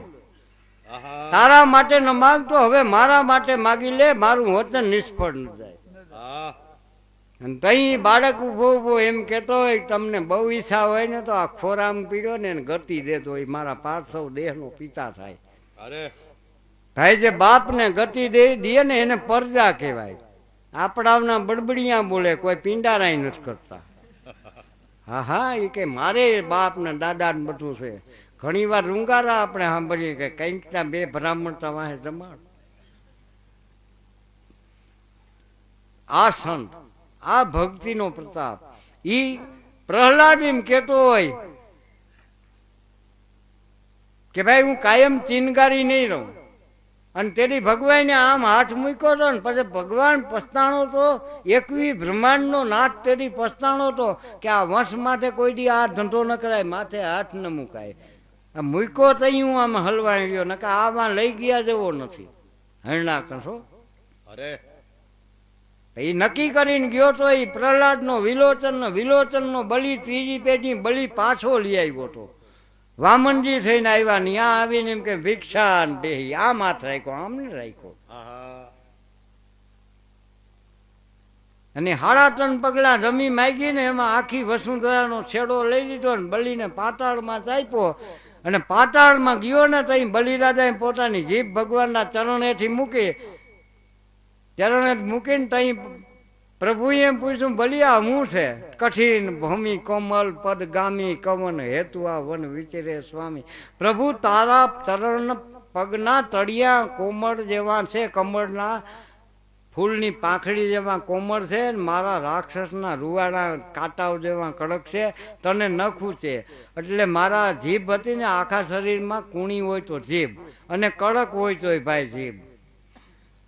[SPEAKER 2] આહા,
[SPEAKER 1] તારા માટે ન માગતો, હવે મારા માટે માગી લે, મારું વચન નિષ્ફળ ન જાય.
[SPEAKER 2] હા,
[SPEAKER 1] અને તઈ બાળક ઉભો ઉભો એમ કેતો હોય તમને બહુ ઈચ્છા હોય ને તો આ ખોરામ પીડ્યો ને ગતિ દેતો હોય, મારા પાર્થવ દેહનો પિતા થાય.
[SPEAKER 2] અરે
[SPEAKER 1] ભાઈ જે બાપને ગતિ દે ને એને પરજા કહેવાય. આપણાના બડબડિયા બોલે, કોઈ પિંડારાય નથી કરતા. હા હા, એ કે મારે બાપ ને દાદા ને બધું છે. ઘણી વાર રૂંગારા આપણે સાંભળીએ કે કંઈક ત્યાં બે બ્રાહ્મણતા વાહે જમાડ. આ સંત, આ ભક્તિનો પ્રતાપ. ઈ પ્રહલાદ એમ કેતો હોય કે ભાઈ હું કાયમ ચિનગારી નહીં રહું. અને તેની ભગવાને આમ હાથ મૂક્યો હતો ને પછી ભગવાન પસ્તાણો તો, 21 બ્રહ્માંડનો નાથ તેની પસ્તાણો તો કે આ વંશ માથે કોઈ દી આ ધંધો ન કરાય, માથે હાથ ન મુકાય. આ મૂક્યો તો હું આમ હલવાઈ ગયો, ને કે આમાં લઈ ગયા જેવો નથી. હરણા કરશો.
[SPEAKER 2] અરે
[SPEAKER 1] એ નક્કી કરીને ગયો તો એ પ્રહલાદનો વિલોચનનો બલી, ત્રીજી પેઢી બલી પાછો લઈ આવ્યો હતો. વામનજી થઈને આવ્યા ને ત્યાં આવીને એમ કે ભિક્ષા દેહી, આમ હાથ રાખ્યો, આમ ને રાખ્યો.
[SPEAKER 2] આહા,
[SPEAKER 1] અને 3.5 પગલા જમી માગી ને એમાં આખી વસુંધરાનો છેડો લઈ લીધો ને બલીને પાતાળમાં ચાપ્યો. અને પાતાળમાં ગયો ને તો બલિરાજાએ પોતાની જીભ ભગવાનના ચરણેથી મૂકી. ચરણે મૂકીને તઈ પ્રભુએ એમ પૂછ્યું બલિયા હું છે. કઠિન ભૂમિ કોમલ પદગામી કવન હેતુ આ વન વિચરે સ્વામી. પ્રભુ તારા ચરણ પગના તળિયા કોમળ જેવા છે, કમળના ફૂલની પાંખડી જેવા કોમળ છે, મારા રાક્ષસના રૂવાડા કાંટાઓ જેવા કડક છે, તને નખું છે. એટલે મારા જીભ હતી ને આખા શરીરમાં કૂણી હોય તો જીભ, અને કડક હોય તોય ભાઈ જીભ.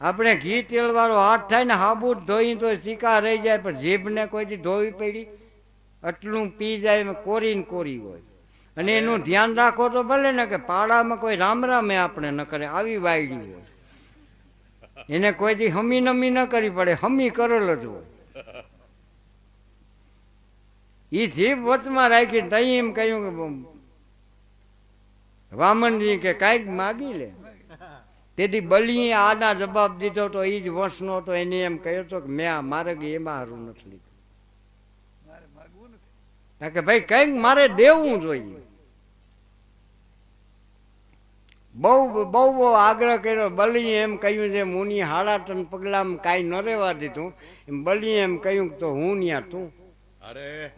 [SPEAKER 1] આપણે ઘી તેલવાળો હાથ થાય ને હાબૂત ધોઈ તો ચીકા રહી જાય, પણ જીભને કોઈથી ધોવી પડી, આટલું પી જાય, કોરી ને કોરી હોય. અને એનું ધ્યાન રાખો તો ભલે ને કે પાડામાં કોઈ રામ રામે આપણે ન કરે, આવી વાયડી હોય. એને કોઈથી હમી નમી ન કરવી પડે, હમી કરેલ જ હોય. એ જીભ વચમાં રાખી તઈ એમ કહ્યું કે વામનજી કે કાંઈક માગી લે. તેથી બલીએ આના જવાબ દીધો તો એ જ વંશનો હતો. એને એમ કહ્યું હતો કે મેં આ મારે એમાં હારું નથી લીધું, કે ભાઈ કંઈક મારે દેવું જોઈએ. બહુ બહુ બહુ આગ્રહ કર્યો. બલીએ એમ કહ્યું છે મુનિ હાડા ત્રણ પગલામાં કાંઈ ન રહેવા દીધું, એમ બલીએ એમ કહ્યું તો હું ન્યા તું.
[SPEAKER 2] અરે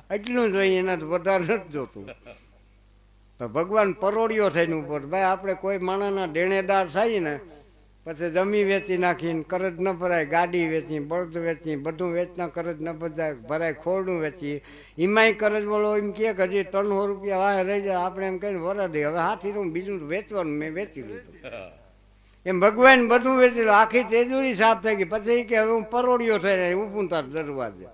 [SPEAKER 1] એટલું જોઈએ, એનાથી વધારે નથી જોતું. તો ભગવાન પરોડિયો થઈને ઉપર, ભાઈ આપણે કોઈ માણસના દેણેદાર થાય ને પછી જમી વેચી નાખીને કરજ ન ભરાય, ગાડી વેચી, બળદ વેચી, બધું વેચના કરજ ન ભરાય, ખોરડું વેચી, એમાંય કરજ બોલો એમ કે હજી 300 રૂપિયા વાહ રહી જાય. આપણે એમ કહીને વરા દે, હવે હાથી રૂમ બીજું વેચવાનું મેં વેચી લીધું. એમ ભગવાન બધું વેચી લો, આખી તેજુરી સાફ થઈ ગઈ. પછી કે હવે હું પરોડિયો થઈ જાય, ઊભું તાર દરવાજે.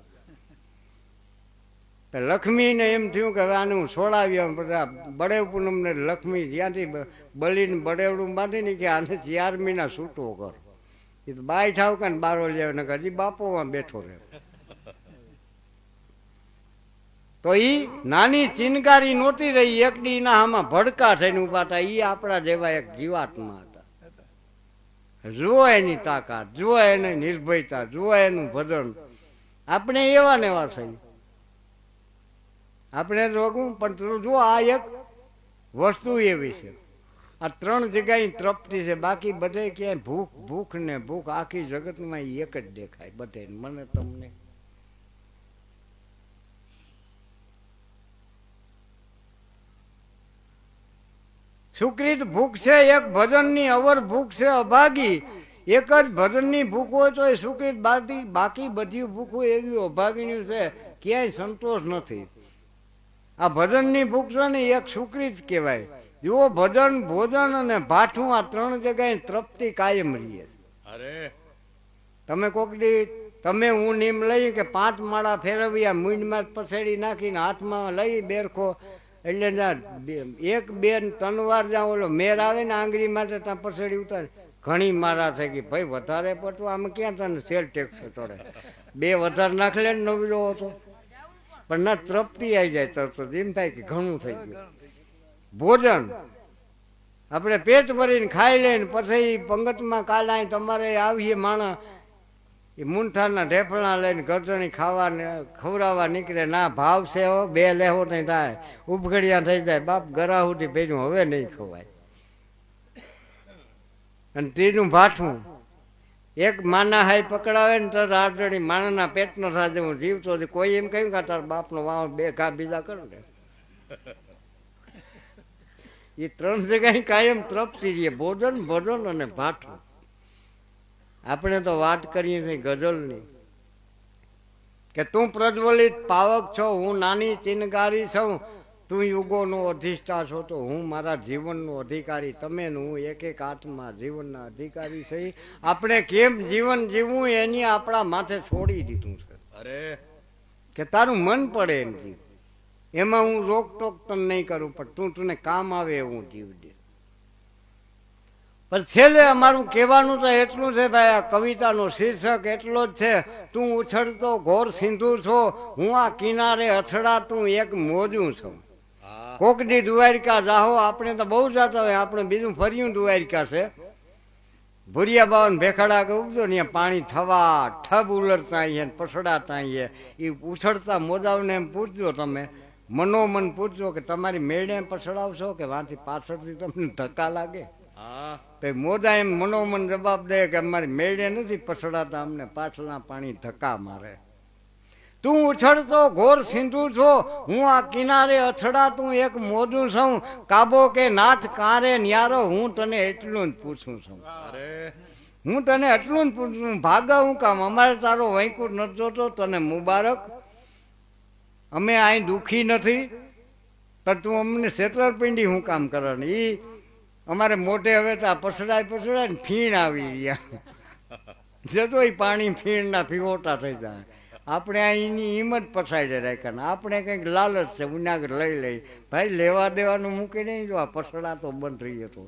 [SPEAKER 1] લક્ષ્મીને એમ થયું કે હવે આને હું છોડાવી. બધા બળેવ પૂનમને લક્ષ્મી જ્યાંથી બલીને બળેવડું બાંધી ને કે આને 4 મહિના છૂટો કર. એ તો બાય ઠાવકા ને બારો લે ને હજી બાપોમાં બેઠો રહે. તો એ નાની ચિનકારી નહોતી રહી, એકડી ના આમાં ભડકા થઈને ઉભા હતા. એ આપણા જેવા એક જીવાત્મા હતા. જુઓ એની તાકાત, જુઓ એની નિર્ભયતા, જુઓ એનું ભજન. આપણે એવા ને એવા થઈ. આપણે રોગવું પણ જુઓ, આ એક વસ્તુ એવી છે, આ 3 જગ્યાએ તૃપ્તિ છે. બાકી બધે ક્યાંય ભૂખ ભૂખ ને ભૂખ, આખી જગતમાં એક જ દેખાય બધે, મને તમને. સુકૃત ભૂખ છે, એક ભજનની અવર ભૂખ છે અભાગી. એક જ ભજનની ભૂખ હોય તો એ સુકૃત, બાકી બધી ભૂખો એવી અભાગીની છે, ક્યાંય સંતોષ નથી. આ ભજનની ભૂખ છે ને એક સુકૃત કહેવાય. જુઓ ભજન, ભોજન અને ભાઠું, આ 3 જગ્યાએ તૃપ્તિ કાયમ રહીએ.
[SPEAKER 2] અરે
[SPEAKER 1] તમે કોકડી તમે હું નીમ લઈ કે 5 માળા ફેરવી, આ મૂંડમાં પછેડી નાખીને હાથમાં લઈ બેરખો, એટલે એક બે 3 વાર જ્યાં ઓલો મેર આવે ને આંગળી માટે ત્યાં પછેડી ઉતારે. ઘણી મારા થઈ ગઈ. ભાઈ વધારે પડતું આમાં ક્યાં તને સેલ ટેક્સ ચડે? 2 વધારે નાખ લે ને નવીલો હતો. પણ ના તૃપ્તિ આવી જાય તરત એમ થાય કે ઘણું થઈ ગયું. ભોજન આપણે પેટ ભરીને ખાઈ લઈને પછી પંગતમાં કાલા તમારે આવીએ માણસ એ મૂંઠાના ઢેફણા લઈને ગરજણી ખવડાવવા નીકળે. ના ભાવ છે હો, 2 લેવો નહીં થાય, ઉપઘડિયા થઈ જાય. બાપ ગરાહુથી ભેજું હવે નહીં ખવાય. અને ત્રીજું ભાઠું, એક માના હાઈ પકડાવે ને તો રાતડી માણાના પેટનો સાથે હું જીવતો હતી. કોઈ એમ કહ્યું કે તારા બાપનો વાવ 2 ઘા બીજા કરો ને. એ 3 જગ્યાએ કાયમ તૃપ્તિ રહીએ, ભોજન, ભોજન અને ભાઠું. આપણે તો વાત કરીએ છીએ ગઝલની કે તું પ્રજ્વલિત પાવક છો, હું નાની ચિનગારી છું. તું યુગોનો અધિષ્ઠા છો તો હું મારા જીવનનો અધિકારી. તમે હું એક એક આત્મા જીવનના અધિકારી છે. આપણે કેમ જીવન જીવવું એની આપણા માથે છોડી દીધું છે.
[SPEAKER 2] અરે
[SPEAKER 1] કે તારું મન પડે એમ જીવ, એમાં હું રોકટોક તને નહીં કરું, પણ તું તને કામ આવે એવું જીવ દે. પણ છેલ્લે અમારું કહેવાનું તો એટલું છે ભાઈ, આ કવિતાનો શીર્ષક એટલો જ છે, તું ઉછળતો ઘોર સિંધુ છો, હું આ કિનારે અથડા તું એક મોજું છું. કોકડી દ્વારિકા જાહો, આપણે તો બહુ જતા હોય, આપણે બીજું ફર્યું દ્વારિકા છે. ભૂરિયા બાવન ભેખડા કે ઉગજો ને પાણી થવા ઠબ ઉલરતા આવીએ, પસડાતા આવીએ. એ ઉછળતા મોજાઓને એમ પૂછજો, તમે મનોમન પૂછજો કે તમારી મેળે પસડાવશો કે વાંથી પાછળથી તમને ધક્કા લાગે. તો મોજા એમ મનોમન જવાબ દે કે અમારી મેળે નથી પસડાતા, અમને પાછળના પાણી ધક્કા મારે. તું ઉછળતો ઘોર સિંધુ છો, હું આ કિનારે અથડા તું એક મોજું છું. કાબો કે નાથ કારે ન્યારો, હું તને એટલું જ પૂછું છું. હું તને એટલું જ પૂછું છું, ભાગા હું કામ? અમારે તારો વૈકુંઠ નથી જોતો, તને મુબારક. અમે અહીં દુઃખી નથી, પણ તું અમને છેતરપિંડી હું કામ કરવાની? એ અમારે મોઢે હવે તો પસડાય ને ફીણ આવી રહ્યા, જતો એ પાણી ફીણના ફીવોટા થઈ જાય. આપણે અહીંની હિંમત પછાડી રાખ્યા ને આપણે કંઈક લાલચ છે ઉનાગર લઈ લઈ ભાઈ લેવા દેવાનું મૂકી નહીં જો આ પસડા તો બંધ થઈ જતો.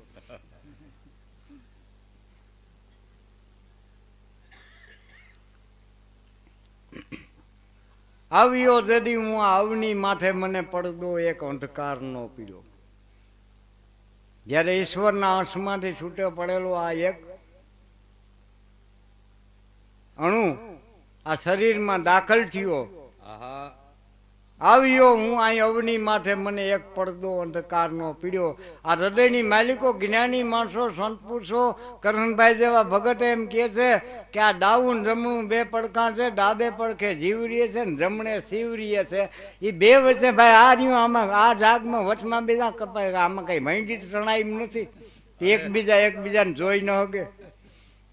[SPEAKER 1] આવ્યો તેથી હું આવની માથે મને પડદો એક અંધકારનો પીડો. જ્યારે ઈશ્વરના અંશમાંથી છૂટો પડેલો આ એક અણુ આ શરીરમાં દાખલ થયો,
[SPEAKER 2] આહા
[SPEAKER 1] આવ્યો હું અહીં અવની માથે મને એક પડદો અંધકારનો પીડ્યો. આ હૃદયની માલિકો જ્ઞાની માણસો સંત પુરુષો કરણભાઈ જેવા ભગત એમ કહે છે કે આ ડાઉન જમણું બે પડખા છે, ડાબે પડખે જીવરીએ છે ને જમણે શિવરીએ છે. એ બે વચ્ચે ભાઈ આ રહ્યું આમાં આ જાગમાં વચમાં બીજા કપાય આમાં કઈ મૈંડી ચણાય એમ નથી. એકબીજાને જોઈ ન હગે.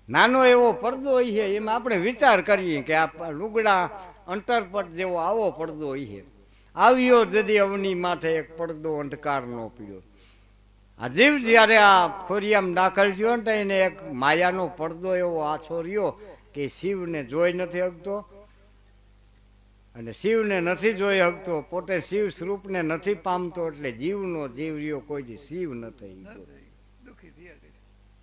[SPEAKER 1] નાનો એવો પડદો છે એમાં આપણે વિચાર કરીએ કે આ લુગડા અંતરપટ જેવો આવો પડદો છે. આવ્યો જદી અવની માથે એક પડદો અંધકારનો પીડ્યો. આ જીવ જ્યારે આ ખોરિયામાં દાખલ થયો ને તો એને એક માયાનો પડદો એવો આછો રહ્યો કે શિવને જોઈ નથી શકતો અને શિવને નથી જોઈ શકતો, પોતે શિવ સ્વરૂપને નથી પામતો, એટલે જીવનો જીવ રહ્યો કોઈ શિવ ન થઈ ગયો.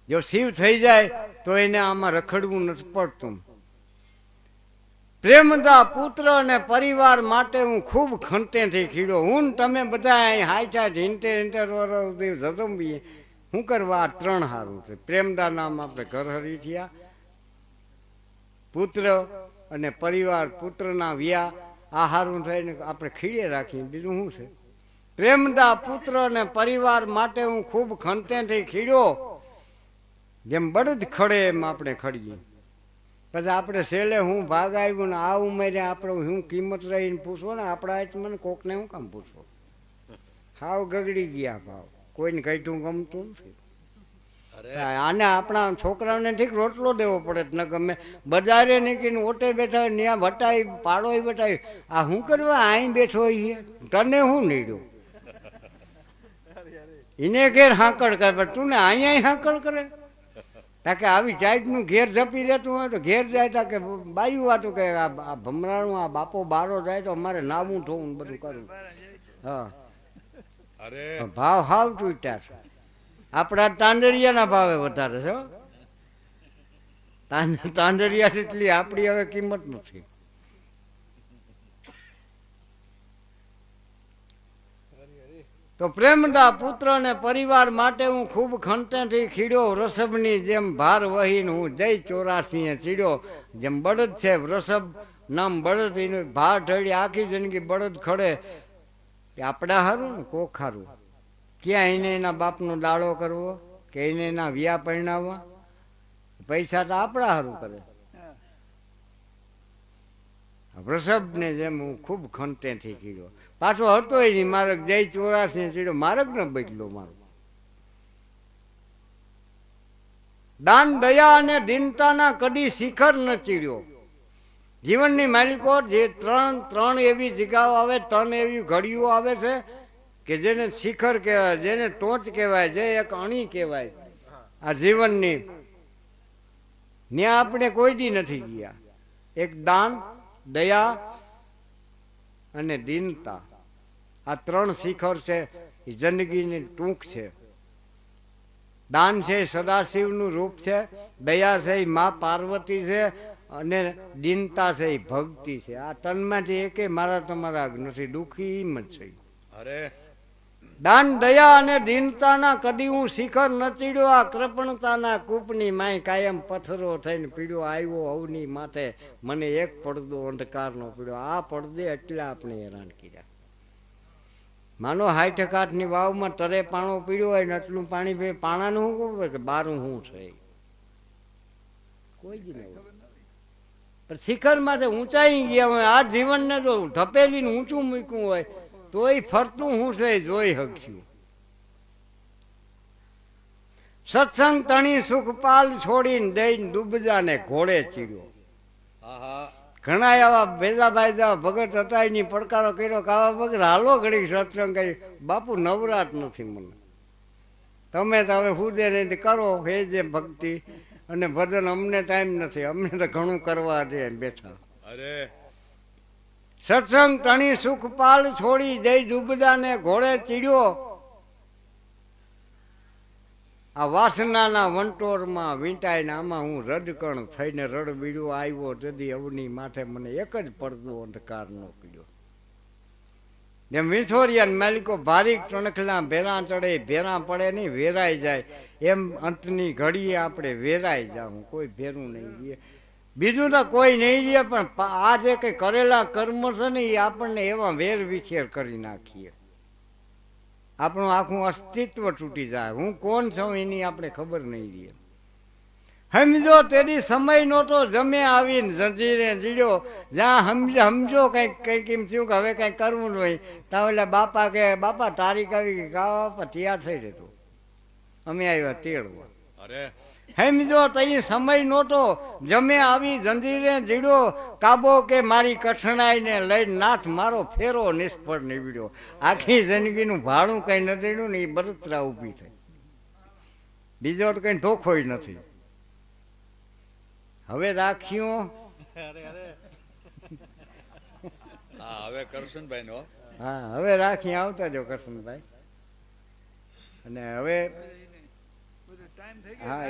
[SPEAKER 1] જો શિવ થઈ જાય તો એને આમાં રખડવું નથી પડતું. પ્રેમદા પુત્ર અને પરિવાર માટે હું ખૂબ ખંતેથી ખીડ્યો. હું ને તમે બધા અહીં હાચા હિંતેર વર્ષ સુધી જતંબીએ શું કરવા આ ત્રણ હારું છે. પ્રેમદા નામ આપણે ઘર હરી થયા, પુત્ર અને પરિવાર, પુત્રના વ્યા આ હારું થઈને આપણે ખીડે રાખીએ, બીજું શું છે. પ્રેમદા પુત્ર અને પરિવાર માટે હું ખૂબ ખંતેથી ખીડ્યો. જેમ બળદ ખડે એમ આપણે ખડીએ. પછી આપણે છેલ્લે હું ભાગ આવ્યું ને આ ઉંમરે આપણે હું કિંમત રહીને પૂછવો ને આપણા જ મને કોકને હું કામ પૂછવો. હાવ ગગડી ગયા ભાવ, કોઈને કઈટું ગમતું નથી. આને આપણા છોકરાઓને ઠીક રોટલો દેવો પડે ન ગમે. બજારે નીકળીને ઓટે બેઠા હોય ત્યાં વટાઈ પાડો વટાઈ આ શું કરવા અહીં બેઠો હોય તને હું નીડ્યો. એને ઘેર હાંકડ કરે તું ને અહીંયા હાંકડ કરે. તાકે આવી જાતનું ઘેર જપી રહેતું હોય તો ઘેર જાય તા કે બાયું વાતું કે આ ભમરાનું આ બાપો બારો જાય તો અમારે નાવું થવું બધું કરવું. હા
[SPEAKER 2] અરે
[SPEAKER 1] ભાવ હાવ તૂટ્યા છે. આપણા તાંડરિયાના ભાવે વધારે છે. તાંડરિયા એટલી આપણી હવે કિંમત નથી. તો પ્રેમદા પુત્ર અને પરિવાર માટે હું ખૂબ ખંતેથી ખીડ્યો. વૃષભની જેમ ભાર વહીને હું જય 84 ચીડ્યો. જેમ બળદ છે વૃષભ નામ બળદ એનું ભાર ઢળી આખી જિંદગી બળદ ખડે. આપણા હારું ને કોક હારું. ક્યાં એને એના બાપનો દાડો કરવો કે એને એના વ્યા પરણાવવા. પૈસા તો આપણા હારું કરે. વૃષભને જેમ હું ખૂબ ખંતેથી કીધો. પાછો હતો નહીં માર્ગ જય 84 ચીડો. માર્ગ ન બદલો મારો. દાન દયા અને દીનતાના કદી શિખર ન ચીડ્યો. જીવનની માલિકો જે ત્રણ એવી જગ્યાઓ આવે, ત્રણ એવી ઘડીઓ આવે છે કે જેને શિખર કહેવાય, જેને ટોચ કહેવાય, જે એક અણી કહેવાય આ જીવનની. ત્યાં આપણે કોઈ દી નથી ગયા. એક દાન, દયા અને દીનતા આ ત્રણ શિખર છે. એ જિંદગીની ટૂંક છે. દાન છે એ સદાશિવનું રૂપ છે, દયા છે એ મા પાર્વતી છે અને દીનતા છે એ ભક્તિ છે. આ તનમાંથી એકે મારા તમારા નથી. દુઃખી એમ જ છે.
[SPEAKER 2] અરે
[SPEAKER 1] દાન દયા અને દીનતાના કદી હું શિખર ન ચીડ્યો. આ કૃપણતાના કૂપની માય કાયમ પથ્થરો થઈને પીડ્યો. આવ્યો અવની માથે મને એક પડદો અંધકારનો પીડ્યો. આ પડદે એટલા આપણે હેરાન કર્યા. માનો 60 વાવમાં તરે પાણો પીડ્યો હોય ને એટલું પાણી પી પાણાનું શું ખબર કે બારું શું છે કોઈ જ નહીં. પણ શિખર માટે ઊંચાઈ ગયા હોય. આ જીવનને જો ધપેલીને ઊંચું મૂક્યું હોય તોય ફરતું હું છે જોઈ શક્યું. સત્સંગ તણી સુખપાલ છોડીને દઈને ડૂબજાને ઘોડે ચીડ્યો.
[SPEAKER 2] આહા
[SPEAKER 1] ઘણા એવા ભેજાભાઈ જેવા ભગત હતા એની પડકારો કર્યો કે આવા ભગત હાલો ઘડી સત્સંગ કરી. બાપુ નવરાત નથી મને. તમે તો હવે હુદે નહીં કરો હે જે ભક્તિ અને ભજન. અમને ટાઈમ નથી. અમને તો ઘણું કરવા છે બેઠા.
[SPEAKER 2] અરે
[SPEAKER 1] સત્સંગ ટણી સુખપાલ છોડી જય ડૂબદાને ઘોડે ચીડ્યો. આ વાસનાના વંટોરમાં વીંટાઈને આમાં હું રડકણ થઈને રડબીડ્યો આવ્યો તેથી અવની માથે મને એક જ પડદો અંધકાર નો પીડ્યો. જેમ વિંછોરિયા માલિકો ભારીક ટણખલા ભેરા ચડે ભેરા પડે નહીં વેરાઈ જાય એમ અંતની ઘડીએ આપણે વેરાઈ જાઉં કોઈ ભેરું નહીં રહે. બીજું તો કોઈ નહીં રહે પણ આ જે કંઈ કરેલા કર્મ છે ને એ આપણને એવા વેર વિખેર કરી નાખીએ. આપણું આખું અસ્તિત્વ તૂટી જાય. હું કોણ છું એની આપણે ખબર નહીં રહે. સમજો તેની સમય નહોતો જમે આવીને જંજીરે જીડ્યો. જ્યાં સમજો કંઈક એમ થયું કે હવે કંઈક કરવું ન હોય ત્યાં એટલે બાપા કે બાપા તારીખ આવી ગઈ કા બાપા તૈયાર થઈ રહેતું અમે આવ્યા તેડવા.
[SPEAKER 2] અરે
[SPEAKER 1] સમજો તઈ સમય નહોતો જમે આવી જંજીરે જીડ્યો. કાબો કે મારી કઠણાઈને લઈને નાથ મારો ફેરો નિષ્ફળ નીવડ્યો. આખી જિંદગીનું ભાડું કંઈ ન દેડ્યું ને એ બળતરા ઊભી થઈ. બીજો તો કંઈ ધોખોય નથી. હવે રાખ્યું
[SPEAKER 2] હા હવે કરશનભાઈ નો
[SPEAKER 1] હા હવે રાખી આવતા જો કરશનભાઈ. અને હવે હા